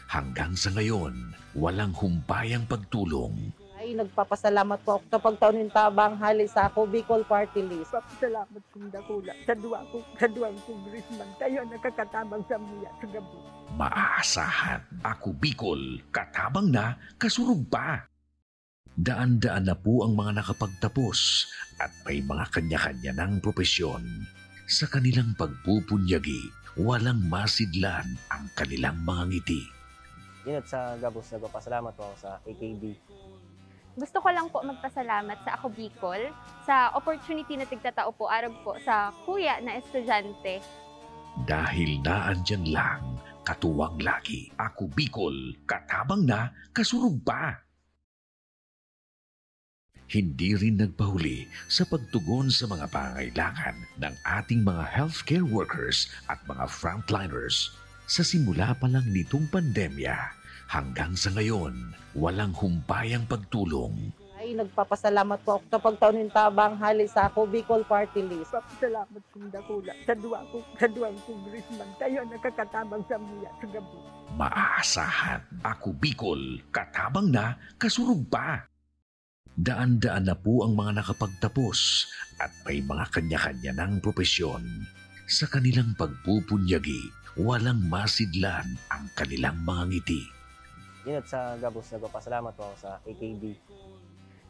hanggang sa ngayon, walang humpayang pagtulong. Ay, nagpapasalamat po ako sa pagtaunin tabang hali sa Ako Bicol Party List. Papasalamat kong dakula sa duwang congressman. Kayo nakakatabang sa miya sa gabi. Maaasahan, Ako Bicol, katabang na, kasurog pa. Daan-daan na po ang mga nakapagtapos at may mga kanya-kanya ng propesyon. Sa kanilang pagpupunyagi, walang masidlan ang kanilang mga ngiti. Yun at sa Gabos, nagpapasalamat po ako sa AKB. Gusto ko lang po magpasalamat sa Ako Bicol sa opportunity na tigtatao po arog po sa kuya na estudyante. Dahil naandyan lang, katuwang lagi, Ako Bicol, katabang na, kasurug pa. Hindi rin nagpahuli sa pagtugon sa mga pangailangan ng ating mga healthcare workers at mga frontliners. Sa simula pa lang nitong pandemya, hanggang sa ngayon, walang humpayang pagtulong. Ay, nagpapasalamat po ako sa pagtaunin tabang hali sa Ako Bicol Party List. Salamat kong dakula sa duwang congressman. Kayo nakakatabang sa miya sa gabi. Maaasahan, Ako Bicol, katabang na, kasurug pa. Daan-daan na po ang mga nakapagtapos at may mga kanya-kanya ng propesyon. Sa kanilang pagpupunyagi, walang masidlan ang kanilang mga ngiti. Yun at sa Gabos, nagpapasalamat po ako sa AKB.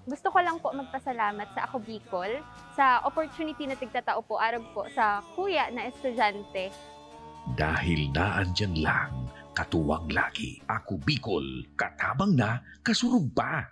Gusto ko lang po magpasalamat sa Ako Bicol sa opportunity na tigtatao po arog po sa kuya na estudyante. Dahil naandyan lang, katuwang lagi, Ako Bicol, katabang na, kasurug pa.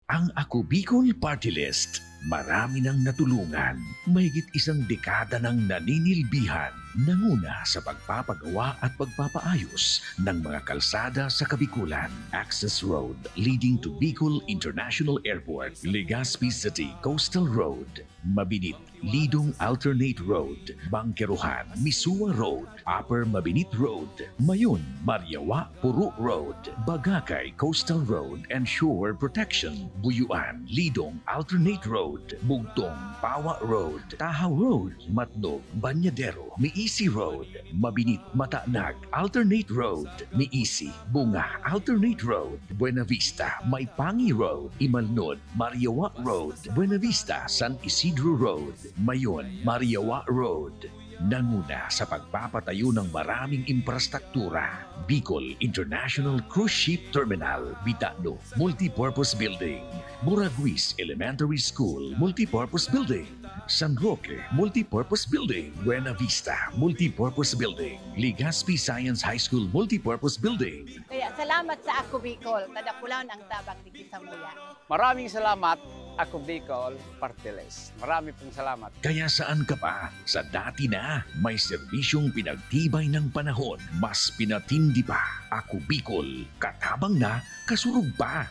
Ang Ako Bicol Party List, marami nang natulungan, mahigit isang dekada nang naninilbihan, nanguna sa pagpapagawa at pagpapaayos ng mga kalsada sa Kabikulan. Access Road leading to Bicol International Airport, Legazpi City Coastal Road, Mabinit, Lidong Alternate Road, Bangkeruhan, Misua Road, Upper Mabinit Road, Mayon, Mariawa, Puro Road, Bagakay Coastal Road and Shore Protection, Buyuan, Lidong Alternate Road, Bugtong, Pawa Road, Tahaw Road, Matnog, Banyadero, Miisi Road, Mabinit, Mataanag, Alternate Road, Miisi, Bunga, Alternate Road, Buena Vista, Maipangi Road, Imalnod, Mariawa Road, Buena Vista, San Isidro Road, Mayon, Mariawa Road. Nanguna sa pagpapatayo ng maraming infrastruktura. Bicol International Cruise Ship Terminal, Bitano, Multipurpose Building, Buraguis Elementary School, Multipurpose Building, San Roque, Multipurpose Building, Buena Vista, Multipurpose Building, Legazpi Science High School, Multipurpose Building. Kaya salamat sa Ako Bicol, tadakulaw ang tabang di sa muya. Maraming salamat, Ako Bicol Party List. Marami pong salamat. Kaya saan ka pa? Sa dati na, may serbisyong pinagtibay ng panahon. Mas pinatindi pa. Ako Bicol, katabang na, kasurug pa.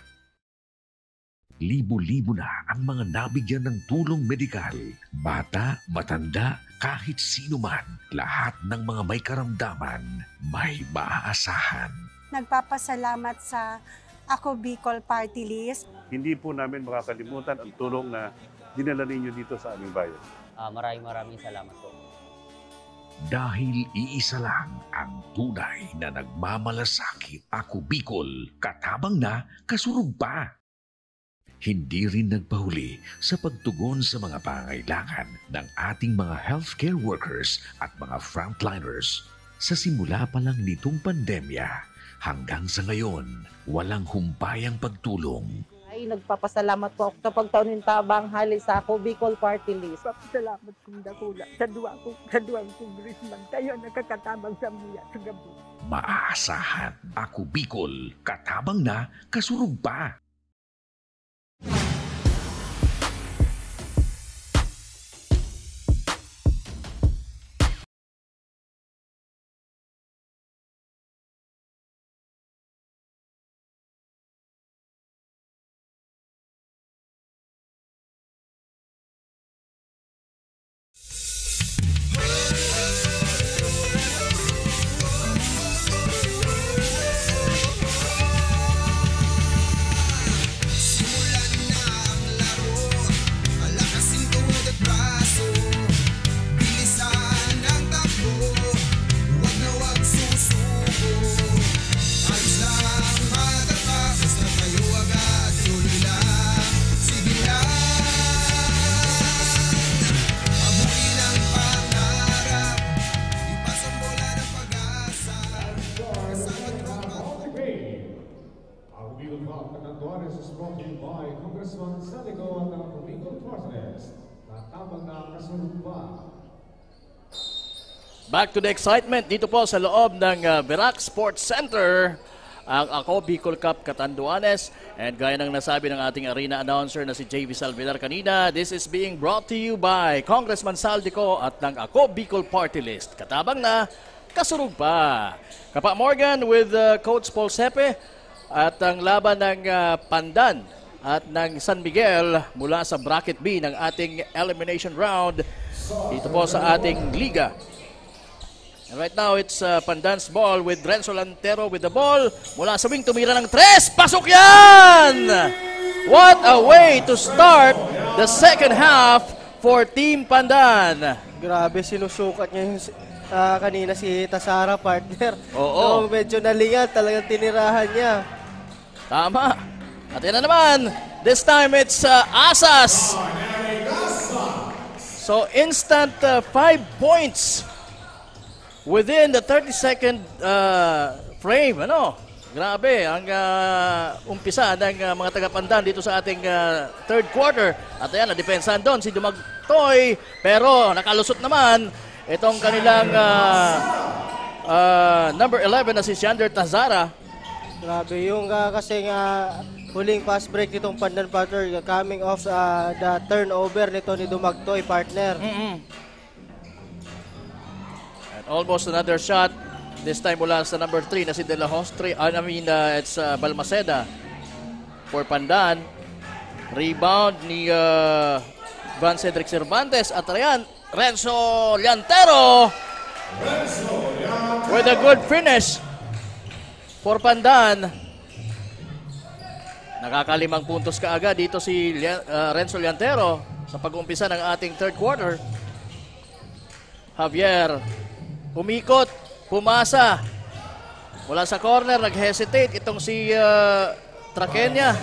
Libo-libo na ang mga nabigyan ng tulong medikal. Bata, matanda, kahit sino man, lahat ng mga may karamdaman, may maaasahan. Nagpapasalamat sa Ako Bicol Party List. Hindi po namin makakalimutan ang tulong na dinala ninyo dito sa aming bayan. Maraming salamat po. Dahil iisa lang ang tunay na nagmamalasakit. Ako Bicol, katabang na, kasurug pa. Hindi rin nagpahuli sa pagtugon sa mga pangailangan ng ating mga healthcare workers at mga frontliners. Sa simula pa lang nitong pandemya, hanggang sa ngayon, walang humpayang pagtulong. Ay, nagpapasalamat po ako sa pagtaunin tabang hali sa Ako Bicol Party List. Salamat kong dakula sa duwang congressman. Kayo nakakatabang sa miya sa gabi. Maaasahan, Ako Bicol, katabang na, kasurug pa. Back to the excitement dito po sa loob ng Verac Sports Center. Ang Ako Bicol Cup Catanduanes. And gaya ng nasabi ng ating arena announcer na si JV Salvedar kanina, this is being brought to you by Congressman Saldico at ng Ako Bicol Party List. Katabang na, kasurug pa. Kapa Morgan with Coach Paul Sepe at ang laban ng Pandan at ng San Miguel mula sa bracket B ng ating elimination round dito po sa ating liga. And right now, it's Pandan's ball with Renzo Lantero with the ball. Mula sa wing, tumira ng 3. Pasok yan! What a way to start the second half for Team Pandan. Grabe, sinusukat niya yung kanina si Tasara, partner. Oo. So, medyo nalingat, talagang tinirahan niya. Tama. At yan na naman. This time, it's Asas. So, instant 5 points. Within the 30-second frame, grabe, ang umpisa ng mga taga-Pandan dito sa ating third quarter. At ayan, nadepensahan doon si Dumagtoy, pero nakalusot naman itong kanilang number 11 na si Shander Tazara. Grabe, yung kasing huling pass break nitong Pandan, partner, coming off the turnover nito ni Dumagtoy, partner. Almost another shot. This time mula sa number 3 na si De La Hostre. It's Balmaceda for Pandan. Rebound ni Van Cedric Cervantes. At ayan, Renzo Liantero with a good finish for Pandan. Nakakalimang puntos kaagad dito si Renzo Liantero sa pag-umpisa ng ating third quarter. Javier umikot, pumasa. Mula sa corner, nag-hesitate itong si Traqueña.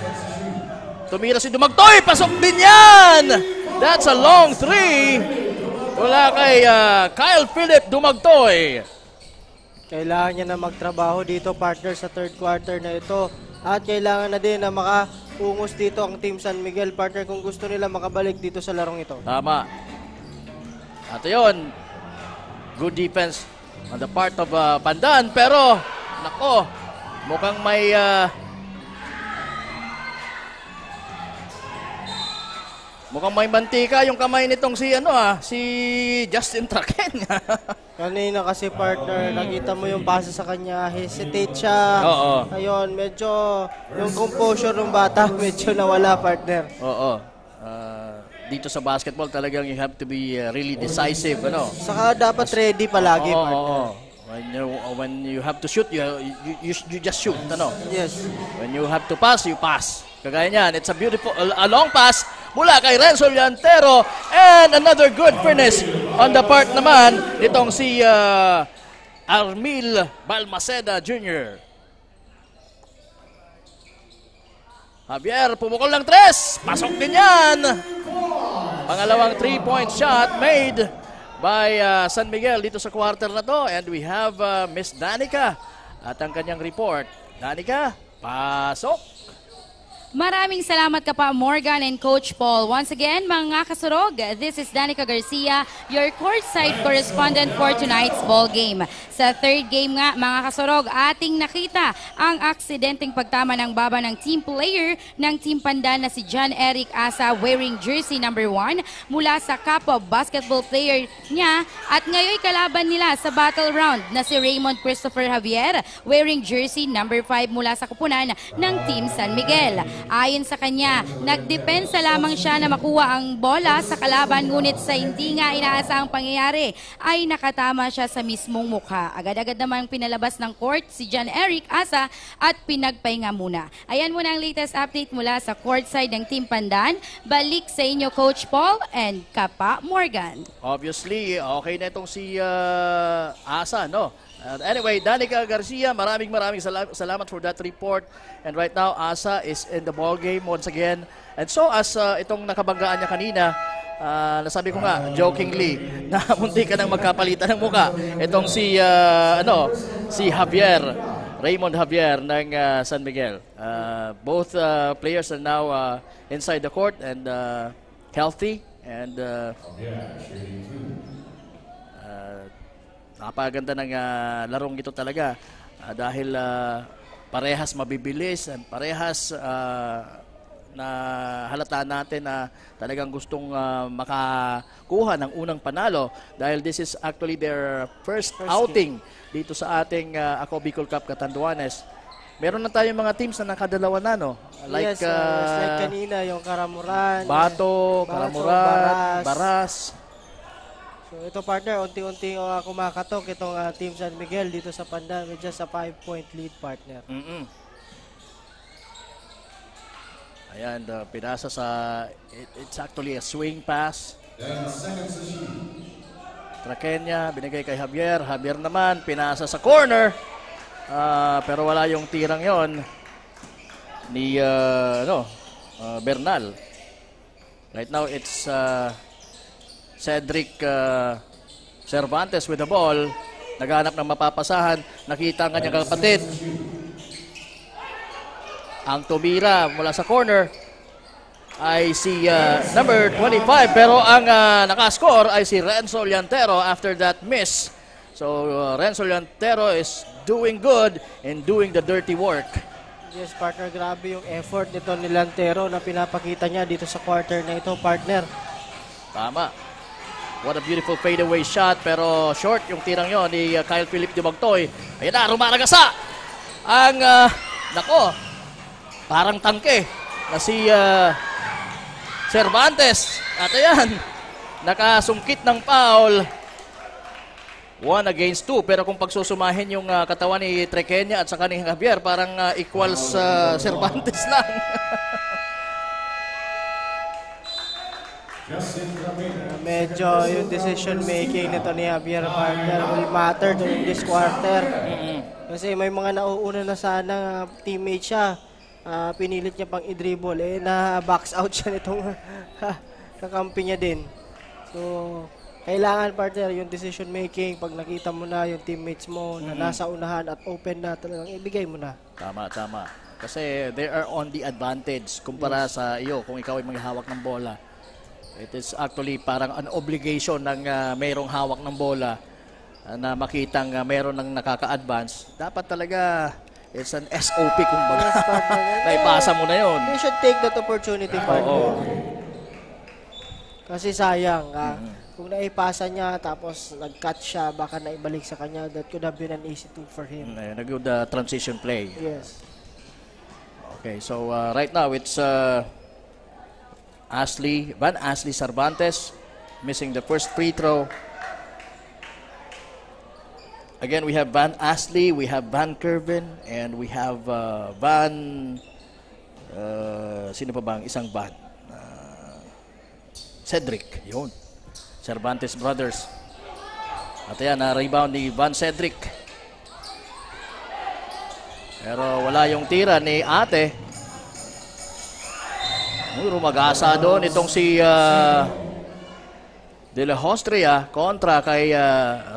Tumira si Dumagtoy, pasok din yan! That's a long 3 mula kay Kyle Philip Dumagtoy. Kailangan niya na magtrabaho dito, partner, sa third quarter na ito. At kailangan na din na makaungos dito ang Team San Miguel, partner, kung gusto nila makabalik dito sa larong ito. Tama. At yun, good defense on the part of Pandan. Pero, nako, mukhang may mantika yung kamay nitong si Justin Traqueña. Kanina kasi, partner, nakita mo yung base sa kanya, hesitate siya. Oo. Ayun, medyo yung composure ng bata medyo nawala, partner. Oo. Dito sa basketball talagang you have to be really decisive, Saka dapat ready palagi, partner. When you have to shoot, you just shoot, Yes. When you have to pass, you pass. Kagaya niyan, it's a beautiful, a long pass mula kay Renzo Liantero, and another good finish on the part naman nitong si Armil Balmaceda Jr. Javier, pumukol ng 3. Pasok din yan. Pangalawang 3-point shot made by San Miguel dito sa quarter na to. And we have Miss Danica at ang kanyang report. Danica, pasok. Maraming salamat Kapa Morgan and Coach Paul. Once again, mga kasurog, this is Danica Garcia, your courtside correspondent for tonight's ball game. Sa third game nga, mga kasurog, ating nakita ang aksidenteng pagtama ng baba ng team player ng Team Pandan na si John Eric Asa wearing jersey number 1 mula sa kapwa basketball player niya, at ngayon kalaban nila sa battle round na si Raymond Christopher Javier wearing jersey number 5 mula sa kupunan ng Team San Miguel. Ayon sa kanya, nagdepensa lamang siya na makuha ang bola sa kalaban, ngunit sa hindi nga inaasahang pangyayari ay nakatama siya sa mismong mukha. Agad-agad namang pinalabas ng court si John Eric Asa at pinagpahinga muna. Ayan muna ang latest update mula sa courtside ng Team Pandan. Balik sa inyo Coach Paul and Kapa Morgan. Obviously, okay na itong si Asa, anyway, Danica Garcia, maraming salamat for that report. And right now, Asa is in the ball game once again. And so as itong nakabanggaan niya kanina, nasabi ko nga, jokingly, na munti ka nang magkapalitan ng muka. Itong si Javier, Raymond Javier ng San Miguel. Both players are now inside the court and healthy. And Napakaganda ng larong ito talaga dahil parehas mabibilis at parehas na halata natin na talagang gustong makakuha ng unang panalo dahil this is actually their first outing dito sa ating Ako Bicol Cup Catanduanes. Meron na tayong mga teams na nakadalawa na, no? Like, yes, like kanina, yung Karamuran. Bato, Karamuran, Baras. So ito partner, unti-unti kumakatok itong Team San Miguel dito sa Pandan with just a 5-point lead partner. Ayan, pinasa sa, it's actually a swing pass. Trakenya, binigay kay Javier. Javier naman, pinasa sa corner. Pero wala yung tirang yon ni Bernal. Right now it's Cedric Cervantes with the ball. Naghanap ng mapapasahan. Nakita ang kanyang kapatid. Ang tumira mula sa corner ay si number 25. Pero ang nakascore ay si Renzo Llantero after that miss. So Renzo Llantero is doing good and doing the dirty work. Yes, partner, grabe yung effort nito ni Llantero na pinapakita niya dito sa quarter na ito, partner. Tama. What a beautiful fadeaway shot, pero short yung tirang yon ni Kyle Philip Dumagtoy. Ayan na, rumaragasa ang, parang tangke na si Cervantes. At ayan, nakasungkit ng foul. 1 against 2, pero kung pagsusumahin yung katawan ni Trekenya at saka ni Javier, parang equals Cervantes lang. Medyo yung decision making nito ni Javier partner will matter during this quarter. Kasi may mga nauuna na sana teammate siya. Pinilit niya pang i-dribble. Na-box out siya nitong kakampi niya din. So, kailangan partner yung decision making. Pag nakita mo na yung teammates mo na nasa unahan at open na, talagang ibigay mo na. Tama. Kasi they are on the advantage kumpara sa iyo kung ikaw ay maghahawak ng bola. It is actually parang an obligation ng mayroong hawak ng bola na makitang mayroon ng nakaka-advance. Dapat talaga it's an SOP kumbaga. Yes, partner. Naipasa mo na yun. You should take that opportunity, partner. Kasi sayang. Kung naipasa niya tapos nag-cut siya, baka naibalik sa kanya, that could have been an easy tool for him. Nag-good transition play. Yes. Okay, so right now it's Van Ashley Cervantes missing the first free throw. Again, we have Van Ashley, we have Van Kervin, and we have sino pa bang isang Van? Cedric, yun. Cervantes brothers. At ayan, na-rebound ni Van Cedric. Pero wala yung tira ni Ate. Rumagasa doon itong si De La Hostria kontra kay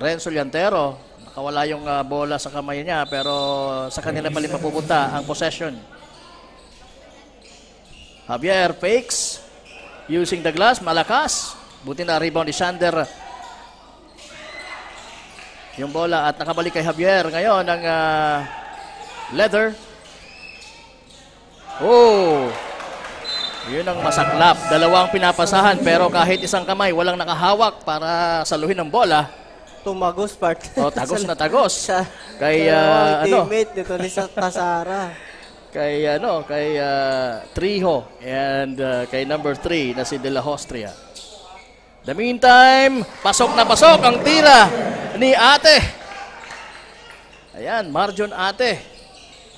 Renzo Llantero. Nakawala yung bola sa kamay niya pero sa kanila pa rin mapupunta ang possession. Javier fakes using the glass, malakas. Buti na rebound ni Sander. Yung bola at nakabalik kay Javier ngayon ang leather. Yun ang masaklap. Dalawang pinapasahan pero kahit isang kamay walang nakahawak para saluhin ang bola. Tumagos part. Tagos na tagos. Kay teammate nito ni Tasara. Kay Trijo and kay number 3 na si De La Hostria. The meantime, pasok na pasok ang tira ni Ate. Ayan, Marjon Ate.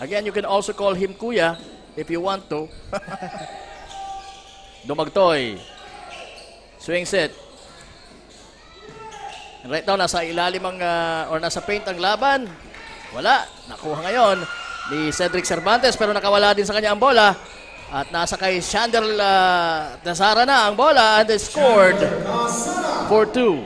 Again, you can also call him Kuya if you want to. Dumagtoy. Swing set. And right now, nasa ilalim ang, or nasa paint ang laban. Wala. Nakuha ngayon ni Cedric Cervantes pero nakawala din sa kanya ang bola. At nasa kay Shander Tasara na ang bola and they scored 4-2.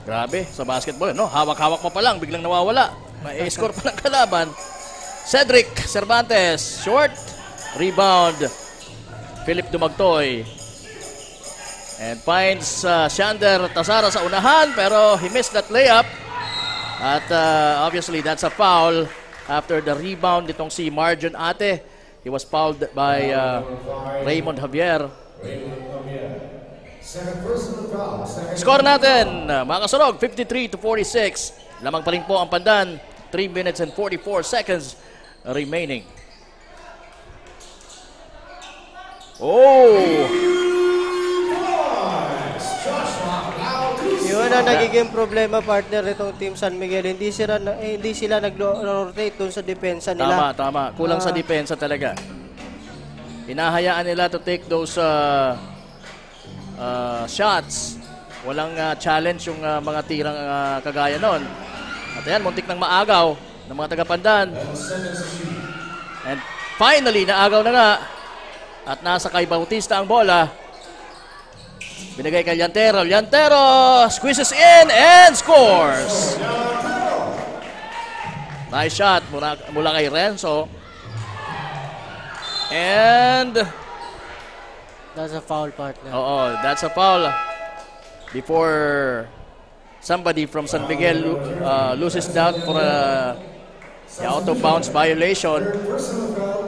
Grabe sa basketball, no? Hawak-hawak pa lang, biglang nawawala. May score pa ng kalaban. Cedric Cervantes, short. Rebound. Philip Dumagtoy. And finds Shander Tazara sa unahan, pero he missed that layup. At obviously, that's a foul after the rebound nitong si Marjon Ate. He was fouled by Raymond Javier. Score natin, mga kasurog, 53-46. Lamang pa rin po ang Pandan. 3 minutes and 44 seconds remaining. Oh! Yun ang nagiging problema, partner, itong Team San Miguel. Hindi sila nag-rotate dun sa depensa nila. Tama. Kulang sa depensa talaga. Hinahayaan nila to take those shots. Walang challenge yung mga tirang kagaya nun. At ayan, muntik ng maagaw ng mga taga-Pandan. And finally, naagaw na nga. At nasa kay Bautista ang bola. Binigay kay Llantero. Llantero squeezes in and scores. Nice shot mula kay Renzo. And that's a foul, partner. Oo, that's a foul. Before somebody from San Miguel loses down for a out of bounds violation.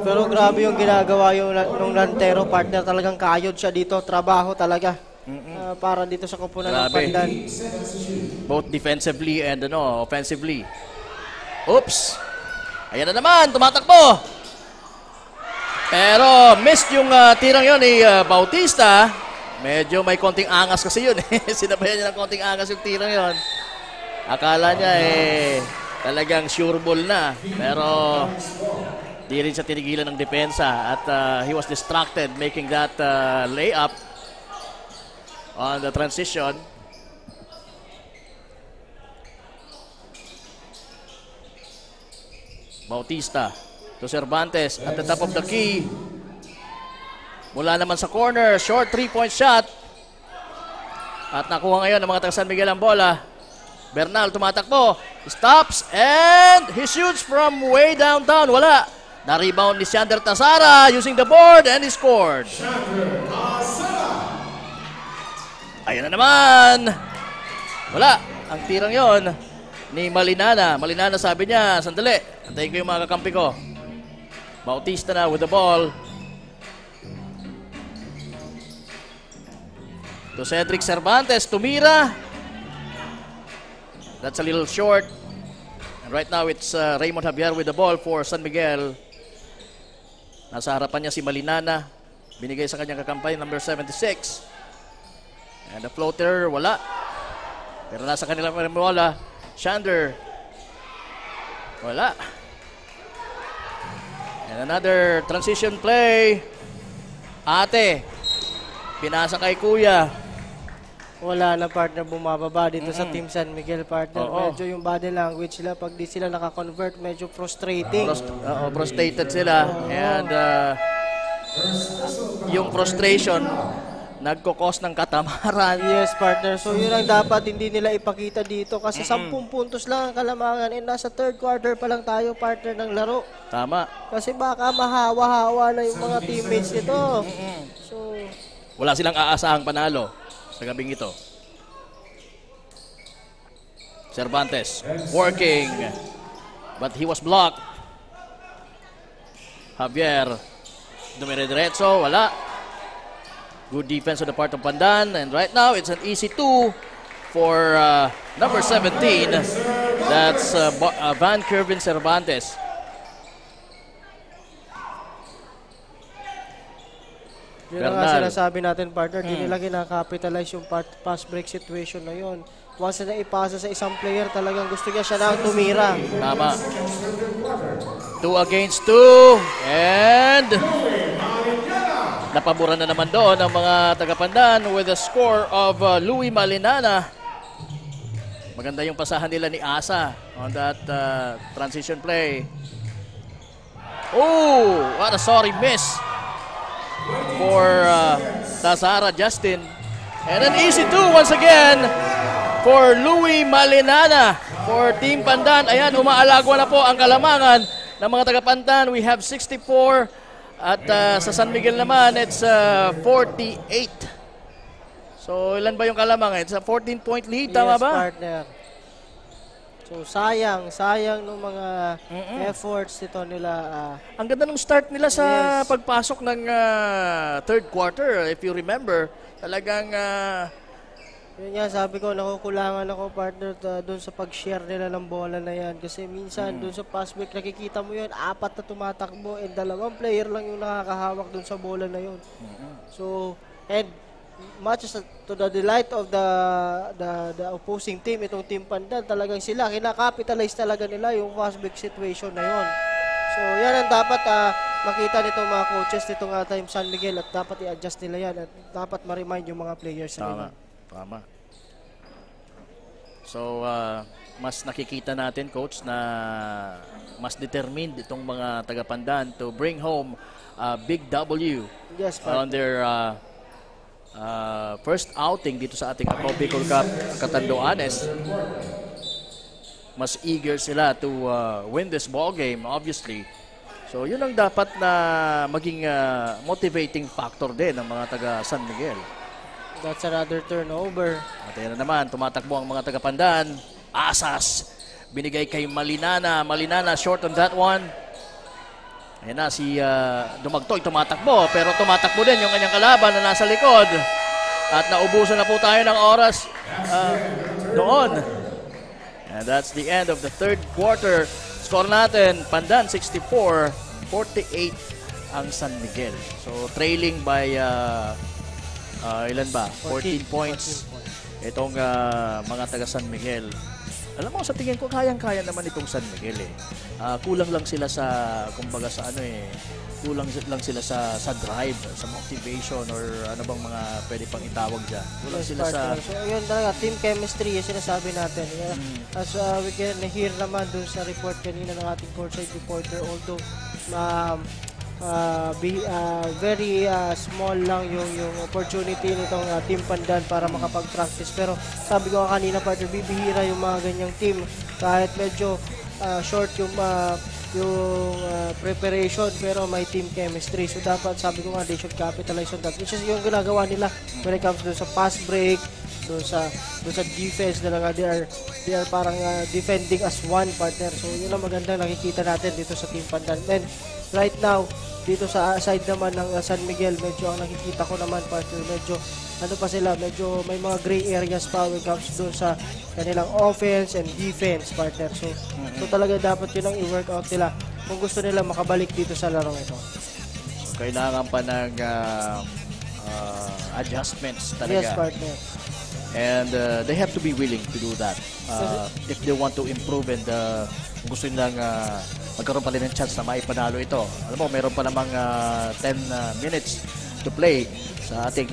Pero grabe yung ginagawa ng Llantero, partner. Talagang kayod siya dito. Trabaho talaga. Para dito sa kupunan ng Pandan. Both defensively and offensively. Oops! Ayan na naman, tumatakbo! Pero missed yung tirang yun ni Bautista. Medyo may konting angas kasi yun. Sinabayan niya ng konting angas yung tirang yun. Akala niya talagang sure ball na. Pero di rin siya tinigilan ng depensa. At he was distracted making that layup on the transition. Bautista to Cervantes at the top of the key. Mula naman sa corner, short 3-point shot. At nakuha ngayon ng mga taga San Miguel ang bola. Bernal tumatakbo, stops and he shoots from way downtown. Wala. Na-rebound ni Shander Tazara using the board and he scored. Ayan na naman. Wala. Ang tirang yon ni Malinana. Malinana sabi niya, sandali, antayin ko yung mga kakampi ko. Bautista na with the ball. To Cedric Cervantes, tumira. That's a little short. And right now it's Raymond Javier with the ball for San Miguel. Nasa harapan niya si Malinana. Binigay sa kanyang kakampay, number 76. And the floater, wala. Pero nasa kanila pa rin bola. Shander. Wala. And another transition play. Ate. Pinasa kay Kuya. Wala na, partner, bumababa dito sa Team San Miguel, partner. Medyo yung body language sila, pag di sila nakakonvert, medyo frustrating. Frustrated sila. And yung frustration, nagkukos ng katamaran. Yes, partner. So yun ang dapat hindi nila ipakita dito kasi 10 puntos lang ang kalamangan and nasa third quarter pa lang tayo, partner, ng laro. Tama. Kasi baka mahawa-hawa na yung mga teammates nito. So wala silang aasahang panalo sa gabing ito. Cervantes working but he was blocked. Javier dumire-diretso, wala. Good defense on the part of Pandan. And right now, it's an easy 2 for number 17. That's Van Kervin Cervantes. Yun nga sinasabi natin, partner. Di nila kinakapitalize yung pass break situation na yun. Once na ipasa sa isang player, talagang gusto niya siya na tumira. Tama. 2 against 2. And napabura na naman doon ang mga taga-Pandan with a score of Louie Malinana. Maganda yung pasahan nila ni Asa on that transition play. Oh, what a sorry miss for Tazara Justin. And an easy 2 once again for Louie Malinana for Team Pandan. Ayan, umaalagwa na po ang kalamangan ng mga taga-Pandan. We have 64. At sa San Miguel naman, it's 48. So, ilan ba yung kalamang? It's a 14-point lead, tama Yes, ba? partner. So, sayang ng mga efforts nito nila. Ang ganda ng start nila sa pagpasok ng third quarter. If you remember, talagang... Yun nga, sabi ko, nakukulangan ako, partner, doon sa pag-share nila ng bola na yan. Kasi minsan, doon sa pass break, nakikita mo yun, 4 na tumatakbo, and 2 player lang yung nakakahawak doon sa bola na yun. So, and much as to the delight of the opposing team, itong Team Pandan, talagang sila, kinakapitalize talaga nila yung fast break situation na yun. So, yan ang dapat makita nitong mga coaches nitong Team San Miguel at dapat i-adjust nila yan at dapat ma-remind yung mga players nila. Tama. So, mas nakikita natin, Coach, na mas determined itong mga taga-Pandan to bring home a big W on their first outing dito sa ating Ako Bicol Cup Catanduanes. Mas eager sila to win this ball game, obviously. So, yun ang dapat na maging motivating factor din ng mga taga San Miguel. That's another turnover. At yan na naman, tumatakbo ang mga taga-Pandan. Asas, binigay kay Malinana. Malinana, short on that one. Ayan na, si Dumagtoy tumatakbo. Pero tumatakbo din yung kanyang kalaban na nasa likod. At naubusan na po tayo ng oras doon. And that's the end of the third quarter. Score natin, Pandan 64, 48 ang San Miguel. So, trailing by... ilan ba? 14 points. Itong mga taga San Miguel. Alam mo, sa tingin ko, kayang-kaya naman itong San Miguel eh. Kulang lang sila sa, kumbaga sa kulang lang sila sa drive, sa motivation, or ano bang mga pwede pang itawag dyan. Kulang sila sa... So, yun talaga, team chemistry, yung sinasabi natin. As we can hear naman dun sa report kanina ng ating courtside reporter, although very small lang yung opportunity nitong Team Pandan para makapag-practice. Pero sabi ko kanina, partner, bibihira yung mga ganyang team kahit medyo short yung preparation, pero may team chemistry. So dapat, sabi ko nga, they should capitalize on that, which is yung ginagawa nila when it comes to sa pass break, doon sa defense na nga, they are parang defending as one, partner. So yun ang maganda nakikita natin dito sa Team Pandan. And right now, dito sa side naman ng San Miguel, medyo ang nakikita ko naman, partner, medyo medyo may mga gray areas pa when it comes doon sa kanilang offense and defense, partner. So talaga dapat yun ang i-work out nila kung gusto nila makabalik dito sa larong ito. Kailangan pa ng adjustments talaga. Yes, partner. And they have to be willing to do that if they want to improve and gusto nilang magkaroon pa rin ng chance na maipanalo ito. Alam mo, meron pa namang 10 minutes to play sa ating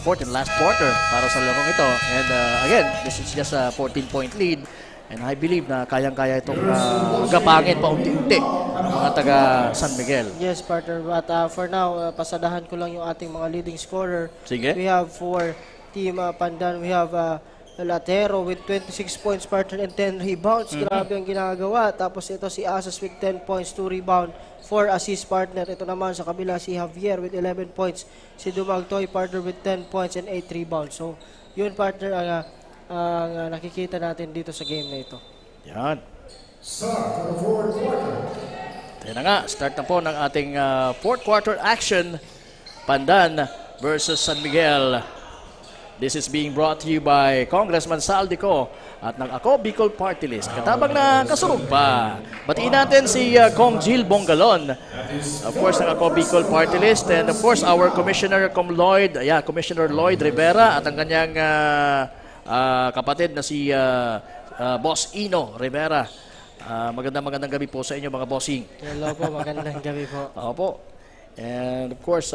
fourth and last quarter para sa larong ito. And again, this is just a 14-point lead. And I believe na kayang-kaya itong gapangin pa unti-unti ng mga taga San Miguel. Yes, partner. But for now, pasadahan ko lang yung ating mga leading scorer. Sige. We have for Team Pandan, we have Latero with 26 points, partner, and 10 rebounds. Grabe ang ginagawa. Tapos ito si Asas with 10 points, 2 rebound, 4 assist, partner. Ito naman sa kabila si Javier with 11 points. Si Dumagtoy, partner, with 10 points and 8 rebounds. So, yun, partner, ang nakikita natin dito sa game na ito. Yan. Ito na nga, start na po ng ating fourth quarter action. Pandan versus San Miguel. This is being brought to you by Congressman Saldico at ng Ako Bicol Party List. Katabang na kasurog pa. Batiin natin si Kong Jill Bongalon. Of course, ng Ako Bicol Party List. And of course, our Commissioner Commissioner Lloyd Rivera at ang kanyang kapatid na si Boss Ino Rivera. Magandang gabi po sa inyo, mga bossing. Hello po, magandang gabi po. Opo. And of course,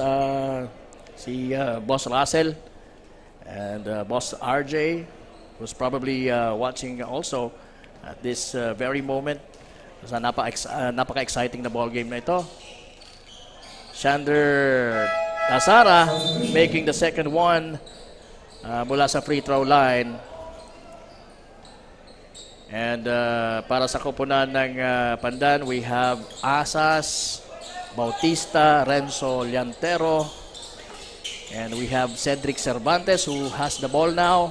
si Boss Russell and Boss RJ, who's probably watching also at this very moment. So, napaka-exciting na ball game na ito. Shander Tasara making the second one mula sa free throw line. And para sa koponan ng Pandan, we have Asas, Bautista, Renzo Llantero, And we have Cedric Cervantes who has the ball now.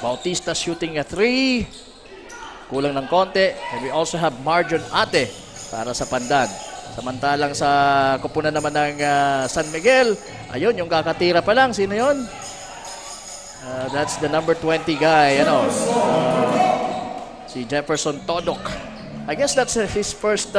Bautista shooting a 3. Kulang ng konti. And we also have Marjon Ate para sa Pandan. Samantalang sa kupunan naman ng San Miguel, ayun, yung kakatira pa lang. Sino yun? That's the number 20 guy, si Jefferson Todok. I guess that's his first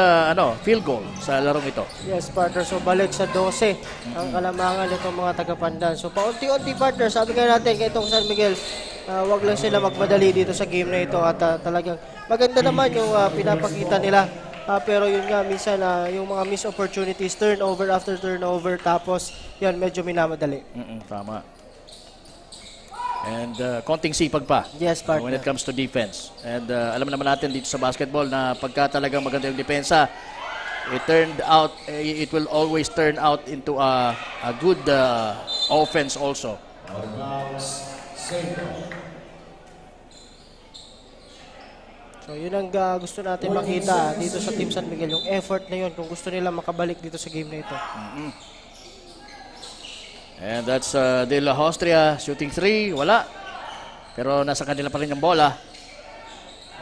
field goal sa larong ito. Yes, partner. So, balik sa 12 ang kalamangan nitong mga taga-Pandan. So, paunti-unti, partner. Sabi nga natin kay itong San Miguel, wag lang sila magmadali dito sa game na ito. At talagang maganda naman yung pinapakita nila. Pero yun nga, minsan yung mga missed opportunities, turnover after turnover. Tapos, yun, medyo minamadali. Tama. And konting sipag pa. Yes, partner. When it comes to defense. And alam naman natin dito sa basketball na pagka talagang maganda yung depensa, it will always turn out into a good offense also. So yun ang gusto natin makita dito sa Team San Miguel, yung effort na yun kung gusto nila makabalik dito sa game na ito. And that's De La Hostria shooting 3. Wala. Pero nasa kanila pa rin yung bola.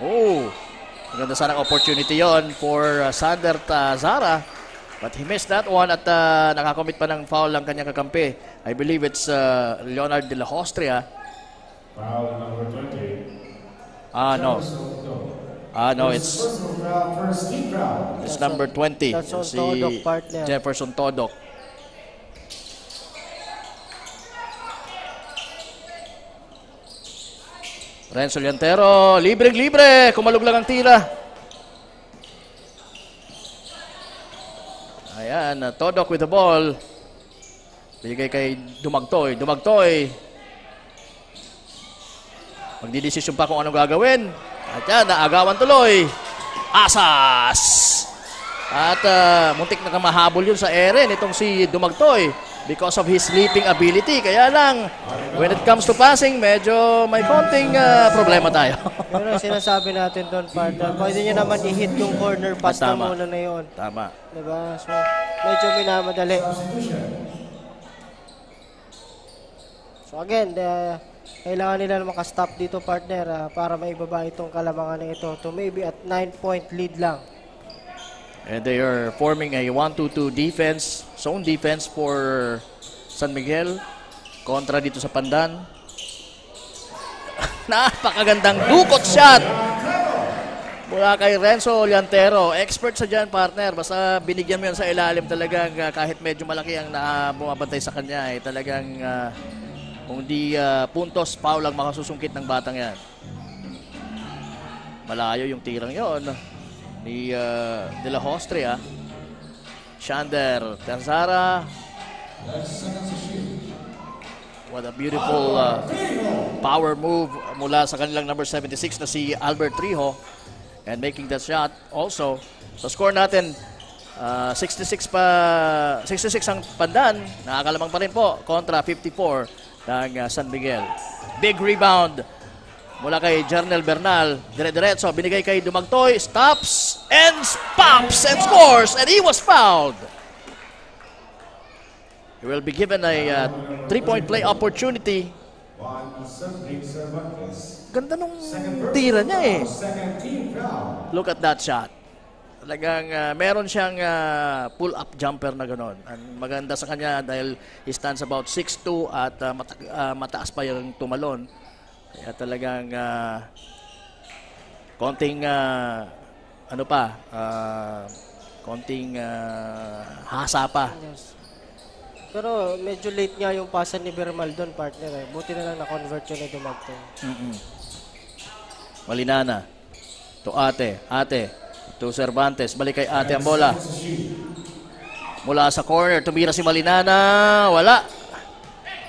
Oh, maganda sana opportunity yon for Sander Tazara. But he missed that one at nakakomit pa ng foul ang kanyang kakampi. I believe it's Leonard De La Hostria. Foul number 20. No, it's number 20. That's si Todok, partner. Jefferson Todok. Renzo Liantero, libreng-libre. Kumalog lang ang tira. Ayan, Todok with the ball. Bigay kay Dumagtoy. Magdidesisyon pa kung anong gagawin. At yan, naagawan tuloy. Asas! At muntik na kamahabol yun sa ere nitong si Dumagtoy because of his leaping ability. Kaya lang, when it comes to passing, medyo may konting problema tayo. Pero sinasabi natin doon, partner, pwede niya naman i-hit yung corner pass na muna na yun. Tama. Diba? So, medyo minamadali. So again, kailangan nila na makastop dito, partner, para maibaba itong kalamangan na ito to maybe at 9-point lead lang. And they are forming a 1-2-2 defense, zone defense for San Miguel kontra dito sa Pandan. Napakagandang dukot shot mula kay Renzo Liantero. Expert sa dyan, partner. Basta binigyan mo yan sa ilalim talagang kahit medyo malaki ang bumabantay sa kanya. Talagang kung di puntos, foul lang makasusungkit ng batang yan. Malayo yung tirang yon ni De La Hostria. Shander Terzara. What a beautiful power move mula sa kanilang number 76 na si Albert Trijo. And making that shot also. So score natin 66 ang Pandan. Nakakalamang pa rin po kontra 54 ng San Miguel. Big rebound mula kay Jernel Bernal. Dire-diretso, binigay kay Dumagtoy. Stops and pops and scores. And he was fouled. He will be given a 3-point play opportunity. Ganda nung tira niya eh. Look at that shot. Talagang meron siyang pull-up jumper na gano'n. Maganda sa kanya dahil he stands about 6'2" at mataas pa yung tumalon. Kaya talagang konting konting hasa pa. Yes. Pero medyo late nga yung pasa ni Bermal doon, partner. Buti na lang na-convert yun na Dumagtoy. Malinana. To Ate. To Cervantes. Balik kay Ate ang bola. Mula sa corner. Tumira si Malinana. Wala.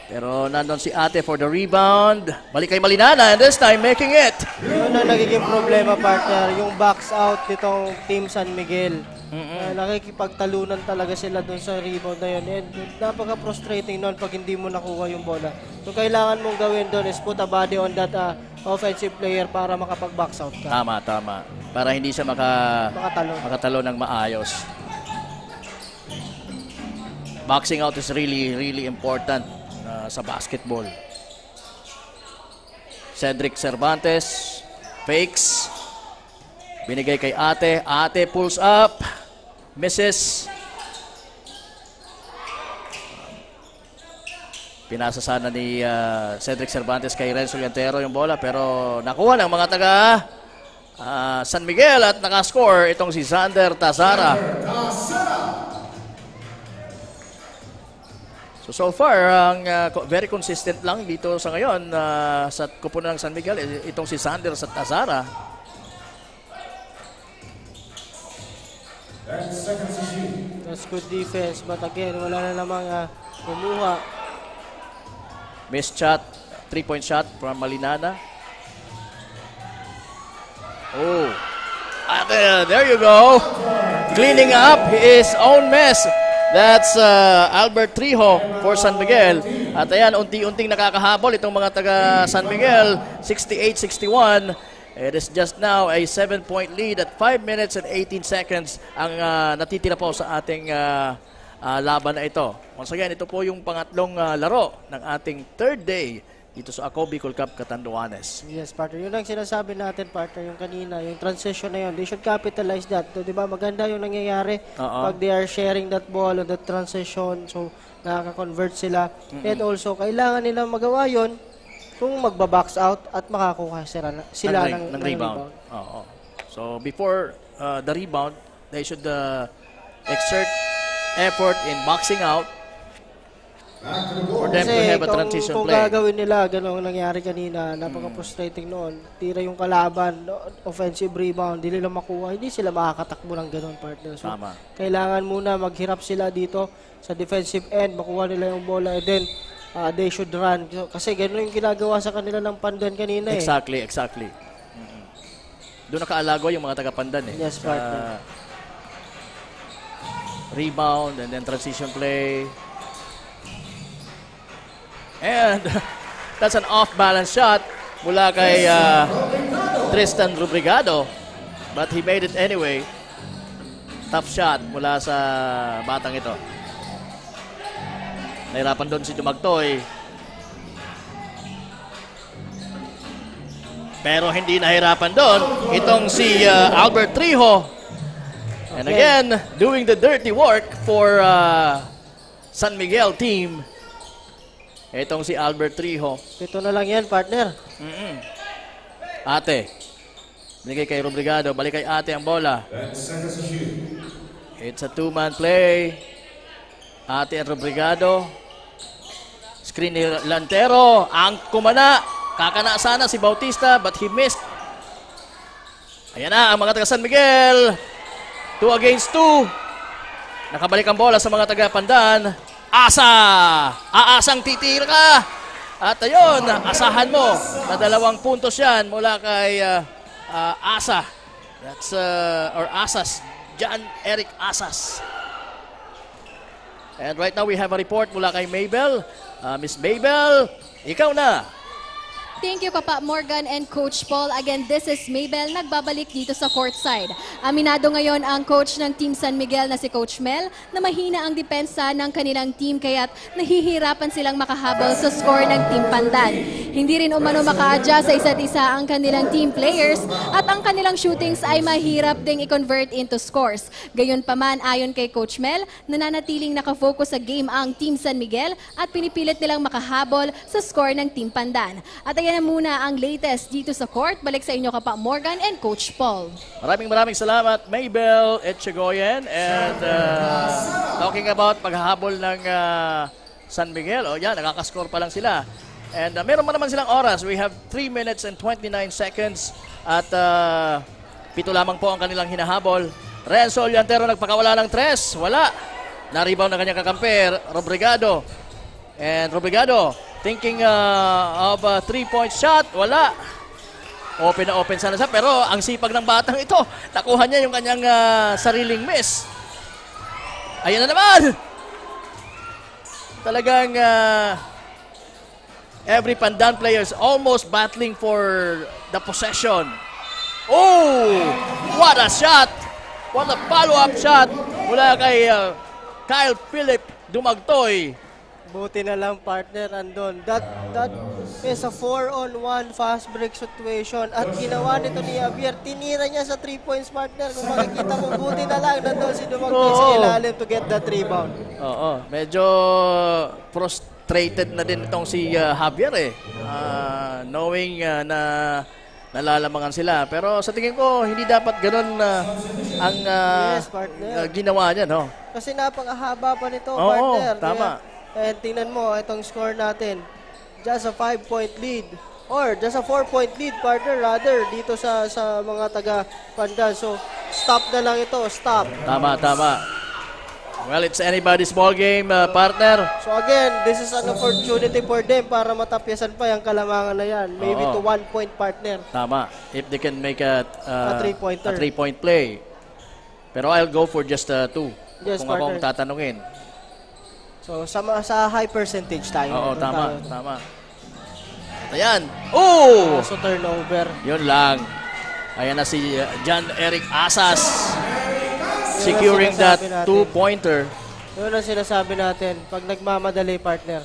Pero nandun si Ate for the rebound. Balik kay Malinana. And this time, making it. Yun ang nagiging problema, partner. Yung box out nitong Team San Miguel. Nakikipagtalunan talaga sila dun sa rebound na yun. And napaka-frustrating nun pag hindi mo nakuha yung bola. So, kailangan mong gawin dun is put a body on that offensive player para makapag-box out ka. Tama. Para hindi siya makatalo ng maayos. Boxing out is really important sa basketball. Cedric Cervantes fakes. Binigay kay Ate. Ate pulls up. Misses. Pinasa sana ni Cedric Cervantes kay Renzo Llantero yung bola, pero nakuha ng mga taga San Miguel at nakascore itong si Xander Tazara. So far, ang very consistent lang dito sa ngayon sa kupunan ng San Miguel, itong si Xander Tazara. That's good defense, but again, wala na namang kumuha. Missed shot, 3-point shot from Malinana. Oh, there you go. Cleaning up his own mess. That's Albert Trijo for San Miguel. At ayan, unti-unting nakakahabol itong mga taga San Miguel. 68-61. It is just now a 7-point lead at 5 minutes and 18 seconds ang natitira po sa ating laban na ito. Once again, ito po yung pangatlong laro ng ating third day dito sa Ako Bicol Cup Catanduanes. Yes, partner. Yun ang sinasabi natin, partner, yung kanina, yung transition na yun. They should capitalize that. So, di ba, maganda yung nangyayari pag they are sharing that ball on that transition. So, nakaka-convert sila. And also, kailangan nila magawa yun kung magba-box out at makakuha sila ng rebound. So, before the rebound, they should exert effort in boxing out for them to have a transition kung play. Kung gagawin nila, gano'ng nangyari kanina, napaka-frustrating noon. Tira yung kalaban, offensive rebound, hindi nila makuha, hindi sila makakatakbo ng gano'n, partner. So, kailangan muna maghirap sila dito sa defensive end, makuha nila yung bola, and then they should run. Kasi gano'n yung ginagawa sa kanila ng Pandan kanina eh. Exactly. Doon nakaalago yung mga taga-Pandan eh. Yes, partner. Rebound and then transition play. And that's an off-balance shot mula kay Tristan Rubrigado. But he made it anyway. Tough shot mula sa batang ito. Nahirapan doon si Dumagtoy. Pero hindi nahirapan doon itong si Albert Trijo. And again, doing the dirty work for San Miguel team. Itong si Albert Trijo. Ito na lang yan, partner. Ate. Binigay kay Rubrigado. Balik kay Ate ang bola. It's a two-man play. Ate and Rubrigado. Screen ni Llantero. Ang kumana. Kakana sana si Bautista but he missed. Ayan na ang mga taga San Miguel. 2 against 2. Nakabalik ang bola sa mga taga-Pandan. Asa! Aasang titira ka! At ayun, asahan mo na 2 puntos yan mula kay Asa. That's, or Asas. John Eric Asas. And right now we have a report mula kay Maybel. Miss Maybel, ikaw na. Thank you, Papa Morgan and Coach Paul. Again, this is Maybel, nagbabalik dito sa courtside. Aminado ngayon ang coach ng Team San Miguel na si Coach Mel na mahina ang depensa ng kanilang team kaya't nahihirapan silang makahabol sa score ng Team Pandan. Hindi rin umano maka-adjust sa isa't isa ang kanilang team players at ang kanilang shootings ay mahirap ding i-convert into scores. Gayunpaman, ayon kay Coach Mel, nananatiling nakafocus sa game ang Team San Miguel at pinipilit nilang makahabol sa score ng Team Pandan. At yan na muna ang latest dito sa court. Balik sa inyo, Kapa Morgan and Coach Paul. Maraming salamat, Maybel Etchegoyen. And talking about paghahabol ng San Miguel, yan, nakakascore pa lang sila. And meron pa naman silang oras. We have 3 minutes and 29 seconds. At 7 lamang po ang kanilang hinahabol. Renzo Llantero nagpakawala ng 3. Wala. Na-rebound na kanyang kakampi, Rubrigado. And Rubrigado thinking of a 3-point shot. Wala. Open na open sana siya. Pero ang sipag ng batang ito, nakuha niya yung kanyang sariling miss. Ayan na naman. Talagang every Pandan players almost battling for the possession. Oh! What a shot! What a follow-up shot mula kay Kyle Philip Dumagtoy. Buti na lang partner andon. That is a 4-on-1 fast break situation. At ginawa nito ni Javier, tinira niya sa 3 points partner. Kung makikita mo, buti na lang nandun si Dumagtoy sa ilalim to get that rebound. Oo, medyo frustrated na din itong si Javier eh. Knowing na nalalamangan sila. Pero sa tingin ko, hindi dapat ganun ang yes, partner. Ginawa niya, no? Kasi napakahaba pa nito, Oo, partner. tama. And tingnan mo, itong score natin. Just a 5-point lead. Or just a 4-point lead, partner, rather, dito sa mga taga-Pandan. So, stop na lang ito. Stop. Tama. Well, it's anybody's ball game, partner. So again, this is an opportunity for them para matapyasan pa yung kalamangan na yan. Maybe to 1 point, partner. Tama. If they can make a 3-pointer. 3-point play. Pero I'll go for just 2. Yes, kung partner. akong tatanungin. So sa high percentage tayo. Oo, tama. At ayan. Oh! So turnover. Yun lang. Ayan na si John Eric Asas. Securing that 2-pointer. Yun ang sinasabi natin. Pag nagmamadali, partner.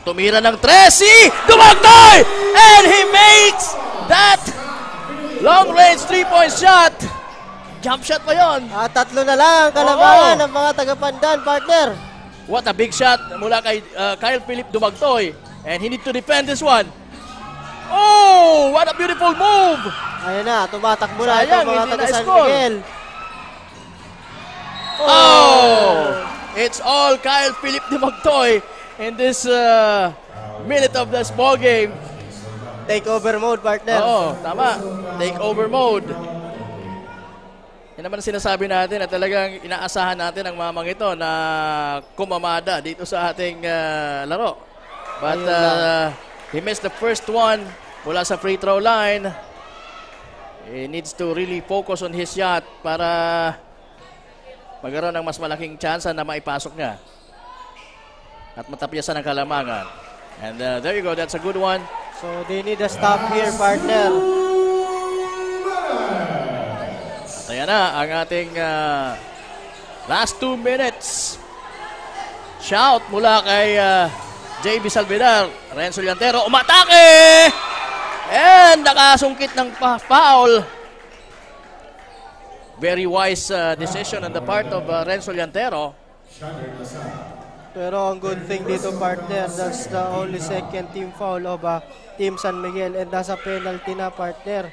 Tumira ng 3. Si Dumagtoy! And he makes that long-range 3-point shot. Jump shot pa yun. Tatlo na lang ang kalamangan ng mga taga-Pandan, partner. What a big shot mula kay Kyle Philip Dumagtoy. And he need to defend this one. Oh! What a beautiful move! Ayan na, tumatakbo na itong mga taga-San Miguel. Oh! It's all Kyle Philip Dumagtoy in this minute of this ball game. Takeover mode, partner. Oo, tama. Takeover mode. Yan naman ang sinasabi natin na talagang inaasahan natin ang mamang ito na kumamada dito sa ating laro. But he missed the first one mula sa free throw line. He needs to really focus on his shot para magkaroon ng mas malaking tsansa na maipasok niya. At matapyasan ang kalamangan. And there you go, that's a good one. So they need a stop here, partner. At ayan na ang ating last 2 minutes. Shout mula kay JB Salvedar. Renzo Llantero, umatake! And nakasungkit ng foul. Very wise decision on the part of Renzo Llantero. Pero ang good thing dito, partner, that's the only second team foul of Team San Miguel. And nasa penalty na, partner.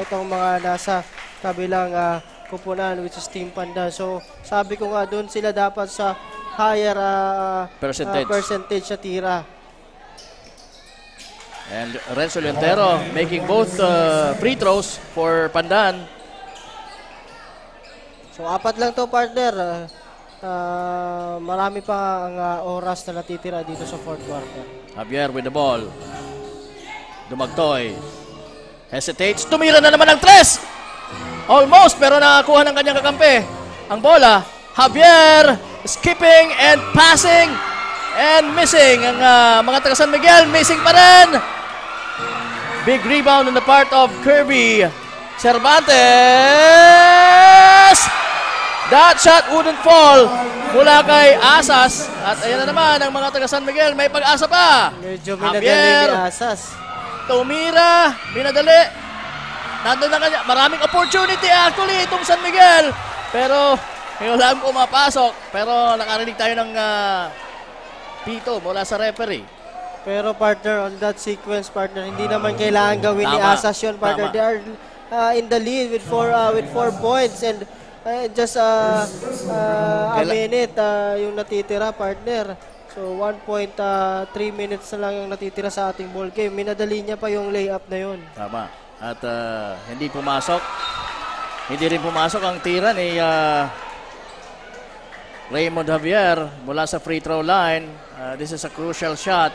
Itong mga nasa kabilang kupunan, which is Team Pandan. So, sabi ko nga, doon sila dapat sa higher percentage sa tira. And Renzo Llantero making both free throws for Pandan. So, 4 lang to, partner. Marami pa ang oras na natitira dito sa fourth quarter. Javier with the ball. Dumagtoy. Hesitates. Tumira na naman ng 3. Almost, pero nakakuha ng kanyang kakampi. Ang bola. Javier skipping and passing and missing. Ang mga taga San Miguel, missing pa rin. Big rebound on the part of Kirby Cervantes. That shot wouldn't fall mula kay Asas. At ayan na naman ang mga taga San Miguel. May pag-asa pa. Medyo minadali ni Asas. Tumira. Minadali. Nandun na kanya. Maraming opportunity actually itong San Miguel. Pero walang pumapasok. Pero nakarinig tayo ng pito mula sa referee. Pero partner, on that sequence, partner, hindi naman kailangan gawin ni Asas yun, partner. They are in the lead with 4 points and just a minute yung natitira, partner. So 1.3 minutes na lang yung natitira sa ating ball game. Minadali niya pa yung layup na yun. Tama. At hindi pumasok. Hindi rin pumasok ang tira ni Raymond Javier mula sa free throw line. This is a crucial shot.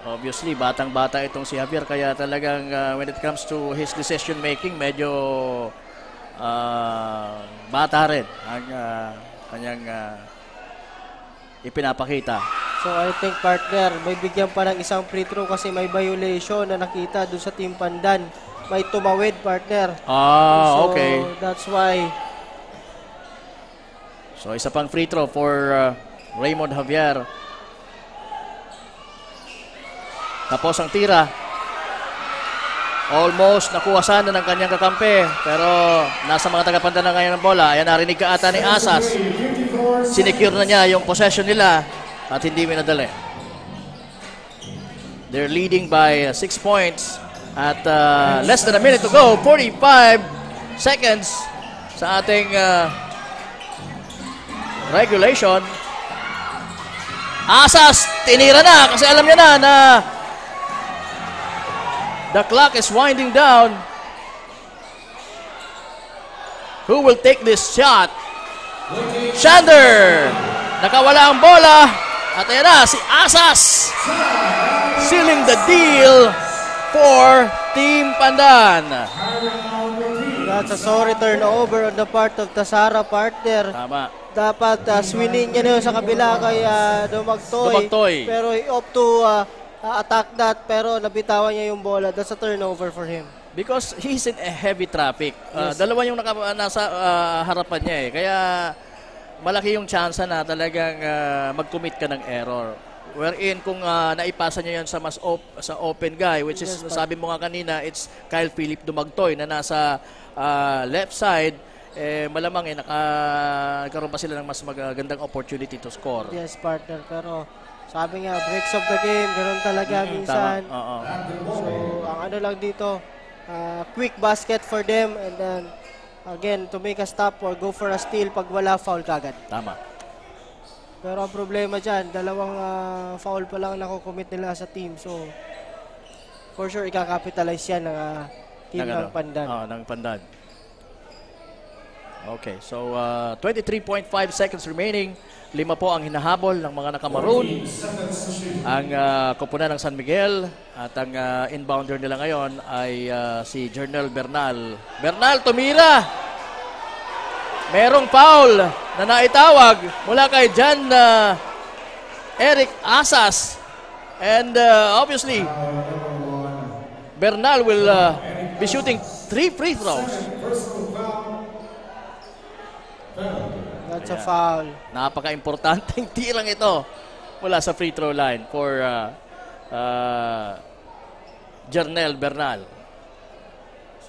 Obviously, batang-bata itong si Javier, kaya talagang when it comes to his decision making, medyo bata rin ang kanyang ipinapakita. So I think, partner, may bigyan pa ng isang free throw kasi may violation na nakita doon sa Team Pandan. may tumawid, partner. Ah, So, okay. that's why. So, isa pang free throw for Raymond Javier. Tapos ang tira. Almost nakuha sana ng kanyang kakampi. Pero nasa mga tagapanda na ngayon ng bola. Ayan, narinig ka ata ni Asas. Sinecure na niya yung possession nila at hindi minadali. They're leading by 6 points at less than a minute to go. 45 seconds sa ating regulation. Asas, tinira na kasi alam niya na the clock is winding down. Who will take this shot? Shander! Nakawala ang bola. At ayan na, si Asas sealing the deal for Team Pandan. That's a sorry turnover on the part of Tasara, partner. Tama. Dapat swinging niya na yun sa kabila kay Dumagtoy. Pero he opt to attack that, pero nabitawan niya yung bola. That's a turnover for him. Because he's in a heavy traffic. Yes. Dalawa yung nasa harapan niya eh. Kaya malaki yung chance na talagang mag-commit ka ng error. Wherein kung naipasa niya yan sa sa open guy, which is, sabi mo nga kanina, it's Kyle Philip Dumagtoy na nasa left side, malamang nagkaroon pa sila ng mas magandang opportunity to score. Yes, partner. Pero sabi nga, breaks of the game, ganoon talaga minsan. So, ang ano lang dito, quick basket for them and then again, to make a stop or go for a steal pag wala, foul kagad. Tama. Pero ang problema dyan, dalawang foul pa lang nakukomit nila sa team. So, for sure, ikakapitalize yan ng team ng Pandan. Ng Pandan. Okay, so 23.5 seconds remaining. 5 po ang hinahabol ng mga nakamaroon. Ang koponan ng San Miguel at ang inbounder nila ngayon ay si Jernel Bernal. Bernal, tumira! Merong foul na naitawag mula kay John Eric Asas. And obviously, Bernal will be shooting 3 free throws. That's a foul. Napaka-importanteng tirang ito mula sa free throw line for Jernel Bernal.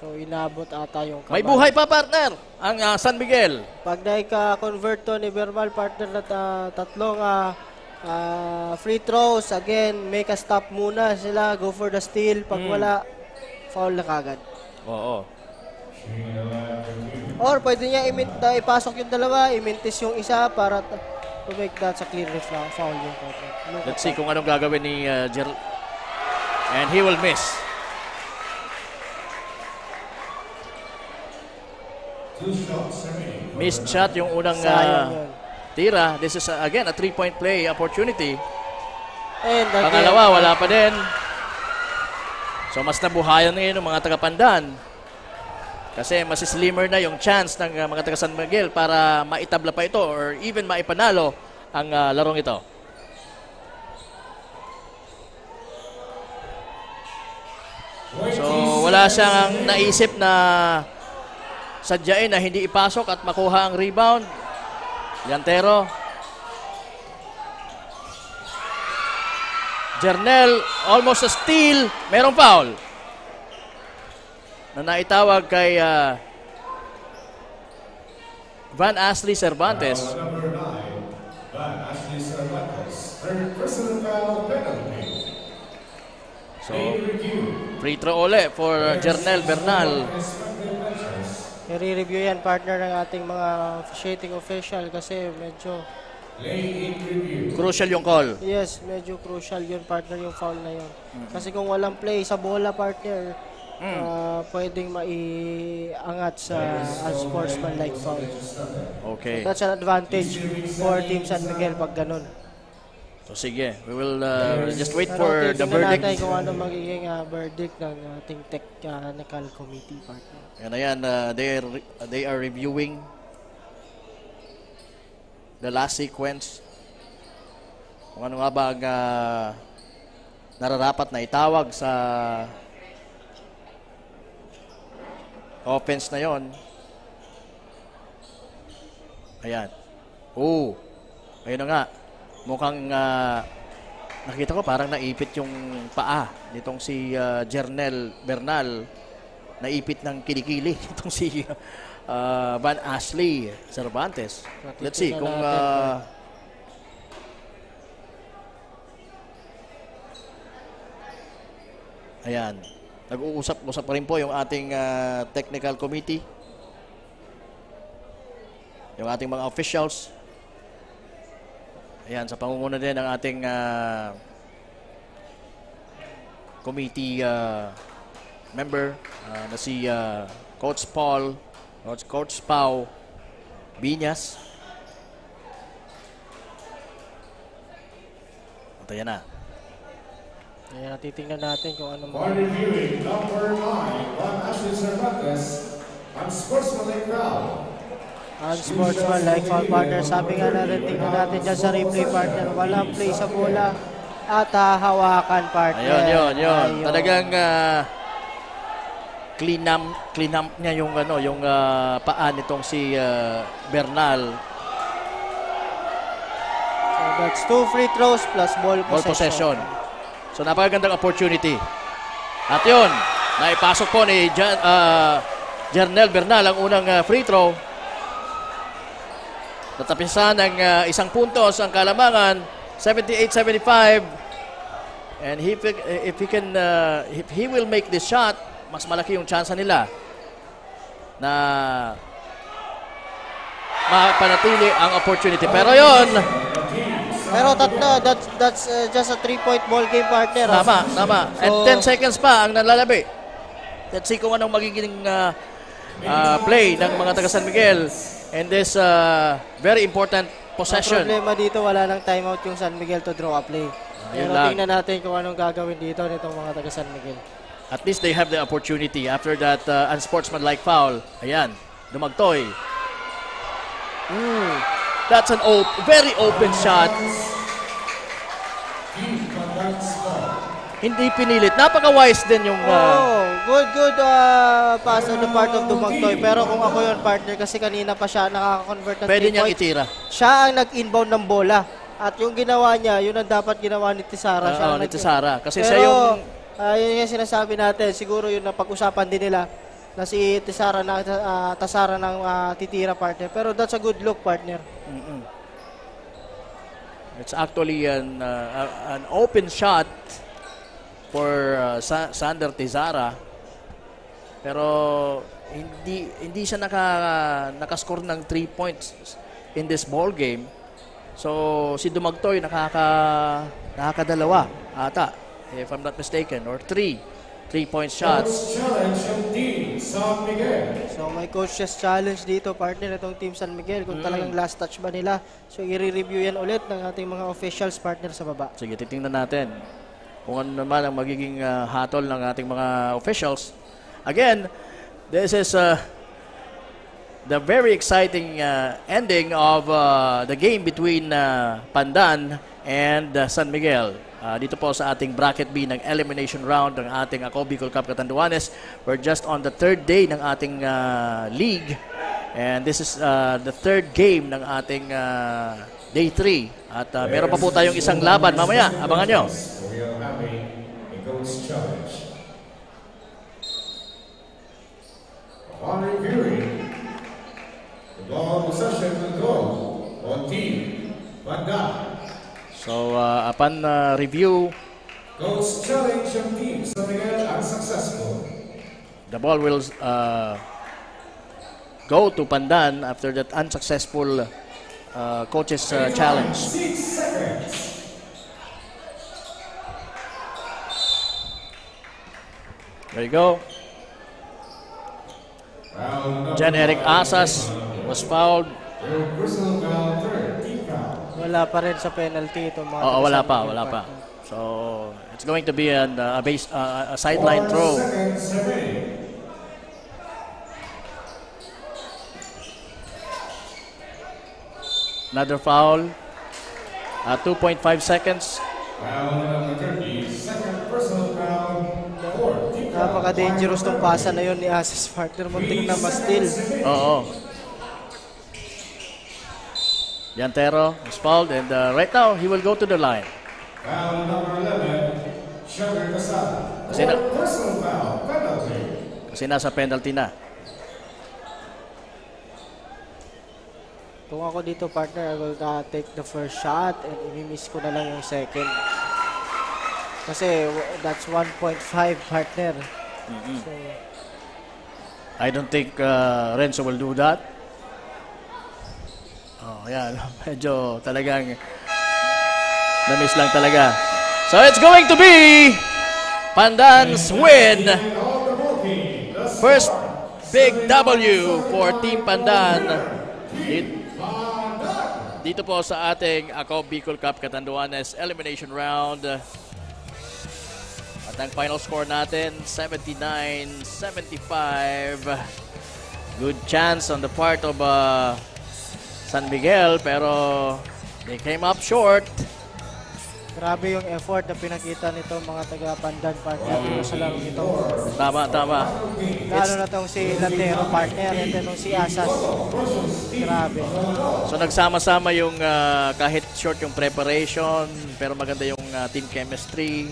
So, inabot ata yung kabal. May buhay pa, partner, ang San Miguel. Pag na-convert to ni Bernal, partner, na tatlong free throws, again, make a stop muna sila, go for the steal. Pag wala, foul na kagad. Oo. Or pwede niya ipasok yung dalawa, imintis yung isa para to make that sa clear foul yung partner. Let's see kung anong gagawin ni Gerald. And he will miss. Missed shot yung unang tira. This is again a 3-point play opportunity. And again, pangalawa, wala pa din. So mas nabuhayan ngayon ng mga taga-Pandan. Kasi mas slimmer na yung chance ng mga taga San Miguel para maitabla pa ito or even maipanalo ang larong ito. So wala siyang naisip na sadyain na hindi ipasok at makuha ang rebound. Llantero. Jernel, almost a steal. Merong foul na naitawag kay Van Ashley Cervantes. So, free throw ulit for Jernel Bernal. I-review yan, partner, ng ating mga officiating official kasi medyo crucial yung call. Yes, medyo crucial yun, partner, yung foul na yun. Kasi kung walang play sa bola, partner, pwedeng maiangat sa unsportsmanlike foul. Okay. So that's an advantage for Team San Miguel pag ganun. So sige, we will just wait for the verdict. Natin kung ano magiging verdict ng ating technical committee, partner. Yan na yan, they are reviewing the last sequence. Kung ano nga ba ang nararapat na itawag sa Offense na yon. Ayan. Oh. Ayun na nga. Mukhang nakita ko parang naipit yung paa nitong si Jernel Bernal. Naipit ng kilikili itong si Van Ashley Cervantes. Let's see kung ayan. Nag-uusap-usap pa rin po yung ating technical committee. Yung ating mga officials. Ayan, sa pangunguna din ng ating committee member na si Coach Paul, Coach Pau Binyas. Antayan na. Ayan, titingnan natin kung ano For reviewing, number 9, Juan Ashley Cervantes, unsportsmanlike foul. Unsportsmanlike foul, partner. Sabi nga natin, tingnan natin dyan sa replay, partner. Walang play sa bola at hawakan, partner. Ayun. Talagang clean up niya yung paa nitong si Bernal. So that's 2 free throws plus ball possession. So napakagandang opportunity. At yun, naipasok po ni Jernel Bernal ang unang free throw. Natapisan ng isang puntos ang Kalamangan, 78-75. And if he will make this shot, mas malaki yung chance nila na mapanatili ang opportunity. Pero yun, that's just a 3-point ball game, partner. Tama. And 10 seconds pa ang nalalabi. Let's see kung anong magiging play ng mga taga San Miguel in this very important possession. Ang problema dito, wala nang timeout yung San Miguel to draw a play. Pero tingnan natin kung anong gagawin dito nitong mga taga San Miguel. At least they have the opportunity after that unsportsmanlike foul. Ayan, dumagtoy. That's an very open shot. Hindi pinilit. Napaka-wise din yung... Good pass on the part of Dumagtoy. Pero kung ako yun, partner, kasi kanina pa siya nakaka-convert ng 3 pwede niyang points. itira. Siya ang nag-inbound ng bola. At yung ginawa niya, yun ang dapat ginawa ni Tisara. Ni Tisara. Kasi pero, siya yung... yun yung sinasabi natin. Siguro yun na pag-usapan din nila na si Tisara na Tasara ng titira, partner. Pero that's a good look, partner. It's actually an open shot for Sander Tizara. Pero hindi siya nakascore ng 3 points in this ball game. So si Dumagtoy nakakadalawa ata, if I'm not mistaken, or 3-point shots. So may coach's challenge dito, partner, itong Team San Miguel, kung talagang last touch ba nila. So i-review yan ulit ng ating mga officials, partner, sa baba. Sige, titingnan natin kung ano naman ang magiging hatol ng ating mga officials. Again, this is the very exciting ending of the game between Pandan and San Miguel. Dito po sa ating bracket B ng elimination round ng ating Ako Bicol Cup Catanduanes. We're just on the 3rd day ng ating league. And this is the 3rd game ng ating day 3. At meron pa po tayong isang laban mamaya. Abangan nyo. We are having a coach challenge. Upon reviewing, the ball possession will go on Team Pandan. So, upon review, Coach challenge yung team San Miguel unsuccessful. the ball will go to Pandan after that unsuccessful coach's challenge. 6 seconds. There you go. Jan Eric Asas was fouled. Wala pa rin sa penalty itong mga... Oo, wala pa. So, it's going to be a sideline throw. Another foul. 2.5 seconds. Napaka-dangerous tong pasa na yun ni Asas, partner. Muntik na ma-steal. Oo. Llantero is fouled, and right now, he will go to the line. Foul number 11, Sugar Casada. Personal foul, penalty. Kasi nasa penalty na. Kung ako dito, partner, I will take the first shot and i-miss ko na lang yung second. Kasi that's 1.5, partner. So, I don't think Renzo will do that. Oh, yan. Medyo talagang na-miss lang talaga. So it's going to be Pandan's win. First big W for Team Pandan. Dito po sa ating Ako Bicol Cup Catanduanes elimination round. At ang final score natin, 79-75. Good chance on the part of San Miguel, pero they came up short. grabe yung effort na pinakita nito mga taga-Pandan partner dito sa larong ito. Tama. Lalo na itong si Latero partner and then si Asas. Grabe. So nagsama-sama yung kahit short yung preparation, pero maganda yung team chemistry.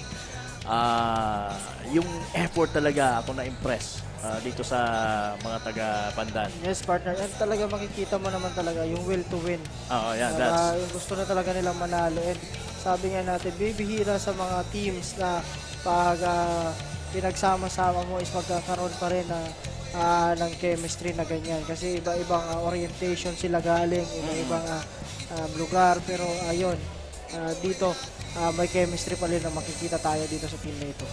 Yung effort talaga ako na-impress dito sa mga taga-Pandan. Yes, partner. And talaga makikita mo naman talaga yung will to win. Oo, yeah, that's... Yung gusto na talaga nilang manalo. And sabi nga natin, bibihira sa mga teams na pag pinagsama-sama mo is magkakaroon pa rin ng chemistry na ganyan. Kasi iba-ibang orientation sila galing, iba-ibang lugar. Pero ayun, dito may chemistry pa rin na makikita tayo dito sa team na ito.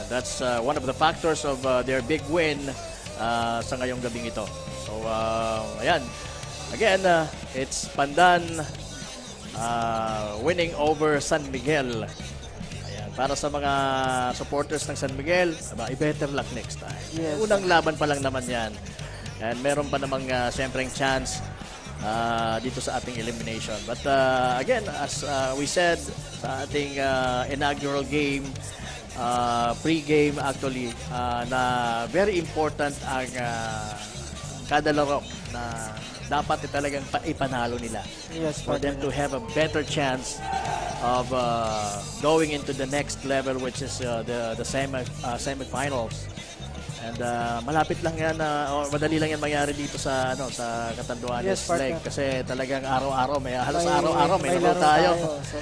That's one of the factors of their big win sa ngayong gabing ito. So, ayan. Again, it's Pandan winning over San Miguel. Ayan. Para sa mga supporters ng San Miguel, better luck next time. Yes. Unang laban pa lang naman yan. And meron pa namang siyempreng chance dito sa ating elimination. But again, as we said sa ating inaugural game, pre-game actually, na very important ang kada laro na dapat talagang ipanalo nila. Yes, for them to have a better chance of going into the next level, which is the semi-finals. And malapit lang yan, madali lang yan mangyari dito sa sa Catanduanes Lake, kasi talagang araw-araw, halos araw-araw may laro tayo. So,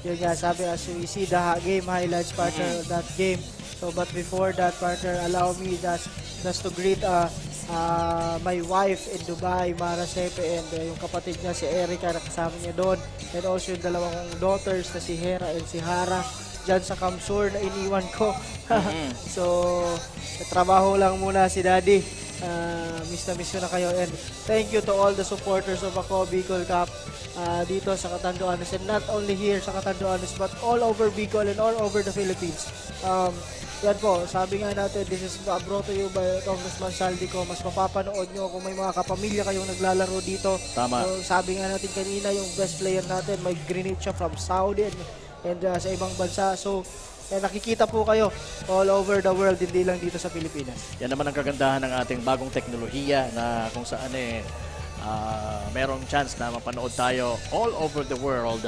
yun nga, sabi, as we see the game highlights partner of that game. So, but before that partner, allow me just to greet my wife in Dubai, Mara Sepe, and yung kapatid niya, si Erica, na kasama niya doon. And also yung dalawang daughters na si Hera and si Hara, dyan sa Kamsur na iniwan ko. So, trabaho lang muna si Daddy. Miss na miss ko na kayo. And thank you to all the supporters of Ako Bicol Cup dito sa Catanduanes. And not only here sa Catanduanes, but all over Bicol and all over the Philippines. Yan po, sabi nga natin, this is brought to you by Congressman Saldico. Mas mapapanood nyo kung may mga kapamilya kayong naglalaro dito. Tama. So, sabi nga natin kanina, yung best player natin, may grenade siya from Saudi and sa ibang bansa. So, nakikita po kayo all over the world, hindi lang dito sa Pilipinas. Yan naman ang kagandahan ng ating bagong teknolohiya na kung saan merong chance na mapanood tayo all over the world.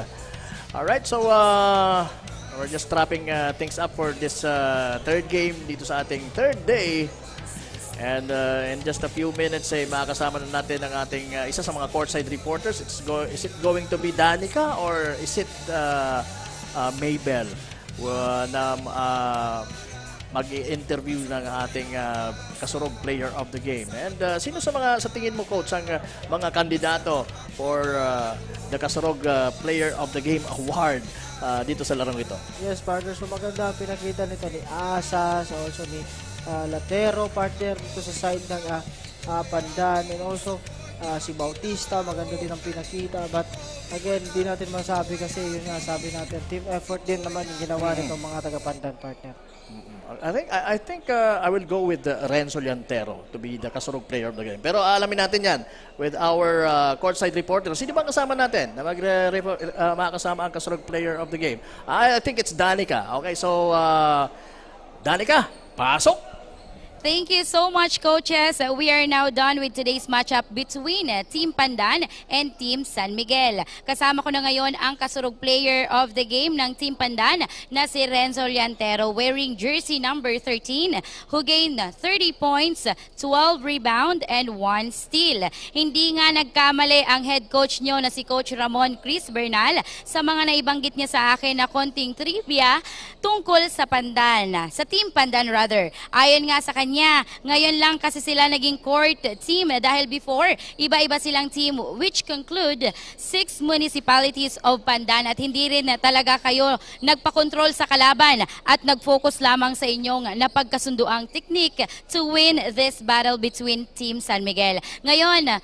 Alright, so we're just wrapping things up for this third game dito sa ating third day. And in just a few minutes, makakasama na natin ang ating isa sa mga courtside reporters. Is it going to be Danica or is it Maybell na mag-i-interview ng ating kasurog player of the game? And sino sa tingin mo, coach, ang mga kandidato for the kasurog player of the game award dito sa larong ito? Yes, partner. So maganda ang pinakita nito ni Asas, also ni Latero, partner, dito sa side ng Pandan, and also si Bautista, maganda din ang pinakita. But again, di natin masabi kasi yun nga, sabi natin, team effort din naman yung ginawa nitong mga taga-Pandan, partner. I think I will go with Renzo Llantero to be the kasurog player of the game. Pero alamin natin yan with our courtside reporter. Sino bang kasama natin na makakasama ang kasurog player of the game? I think it's Danica. Okay, so Danica, pasok! Thank you so much, coaches. We are now done with today's matchup between Team Pandan and Team San Miguel. Kasama ko na ngayon ang kasurog player of the game ng Team Pandan na si Renzo Liantero wearing jersey number 13 who gained 30 points, 12 rebound, and 1 steal. Hindi nga nagkamali ang head coach nyo na si Coach Ramon Chris Bernal sa mga naibanggit niya sa akin na konting trivia tungkol sa Pandan. Sa Team Pandan rather. Ayon nga sa kanya, ngayon lang kasi sila naging court team dahil before, iba-iba silang team which conclude 6 municipalities of Pandan at hindi rin talaga kayo nagpakontrol sa kalaban at nag-focus lamang sa inyong napagkasunduang technique to win this battle between Team San Miguel. Ngayon,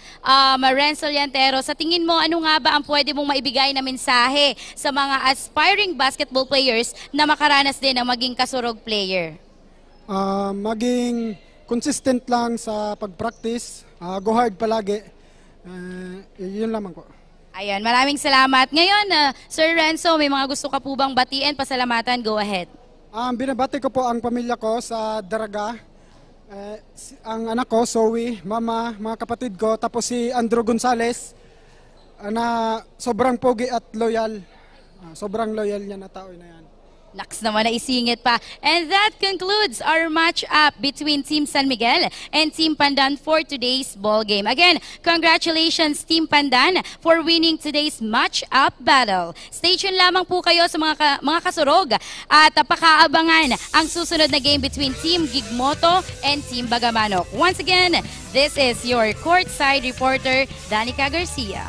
Renzo Liantero, sa tingin mo, ano nga ba ang pwede mong maibigay na mensahe sa mga aspiring basketball players na makaranas din ng maging kasurog player? Maging consistent lang sa pag-practice, go hard palagi, yun lamang po. Ayan, maraming salamat. Ngayon, Sir Renzo, may mga gusto ka po bang batiin, pasalamatan? Go ahead. Binabati ko po ang pamilya ko sa Daraga, ang anak ko, Zoe, mama, mga kapatid ko, tapos si Andrew Gonzales, na sobrang pogi at loyal. Sobrang loyal niya na tao na yan. Naks naman na isingit pa. And that concludes our match-up between Team San Miguel and Team Pandan for today's ball game. Again, congratulations Team Pandan for winning today's match-up battle. Stay tuned lamang po kayo sa mga kasurog at pakaabangan ang susunod na game between Team Gigmoto and Team Bagamanok. Once again, this is your courtside reporter, Danica Garcia.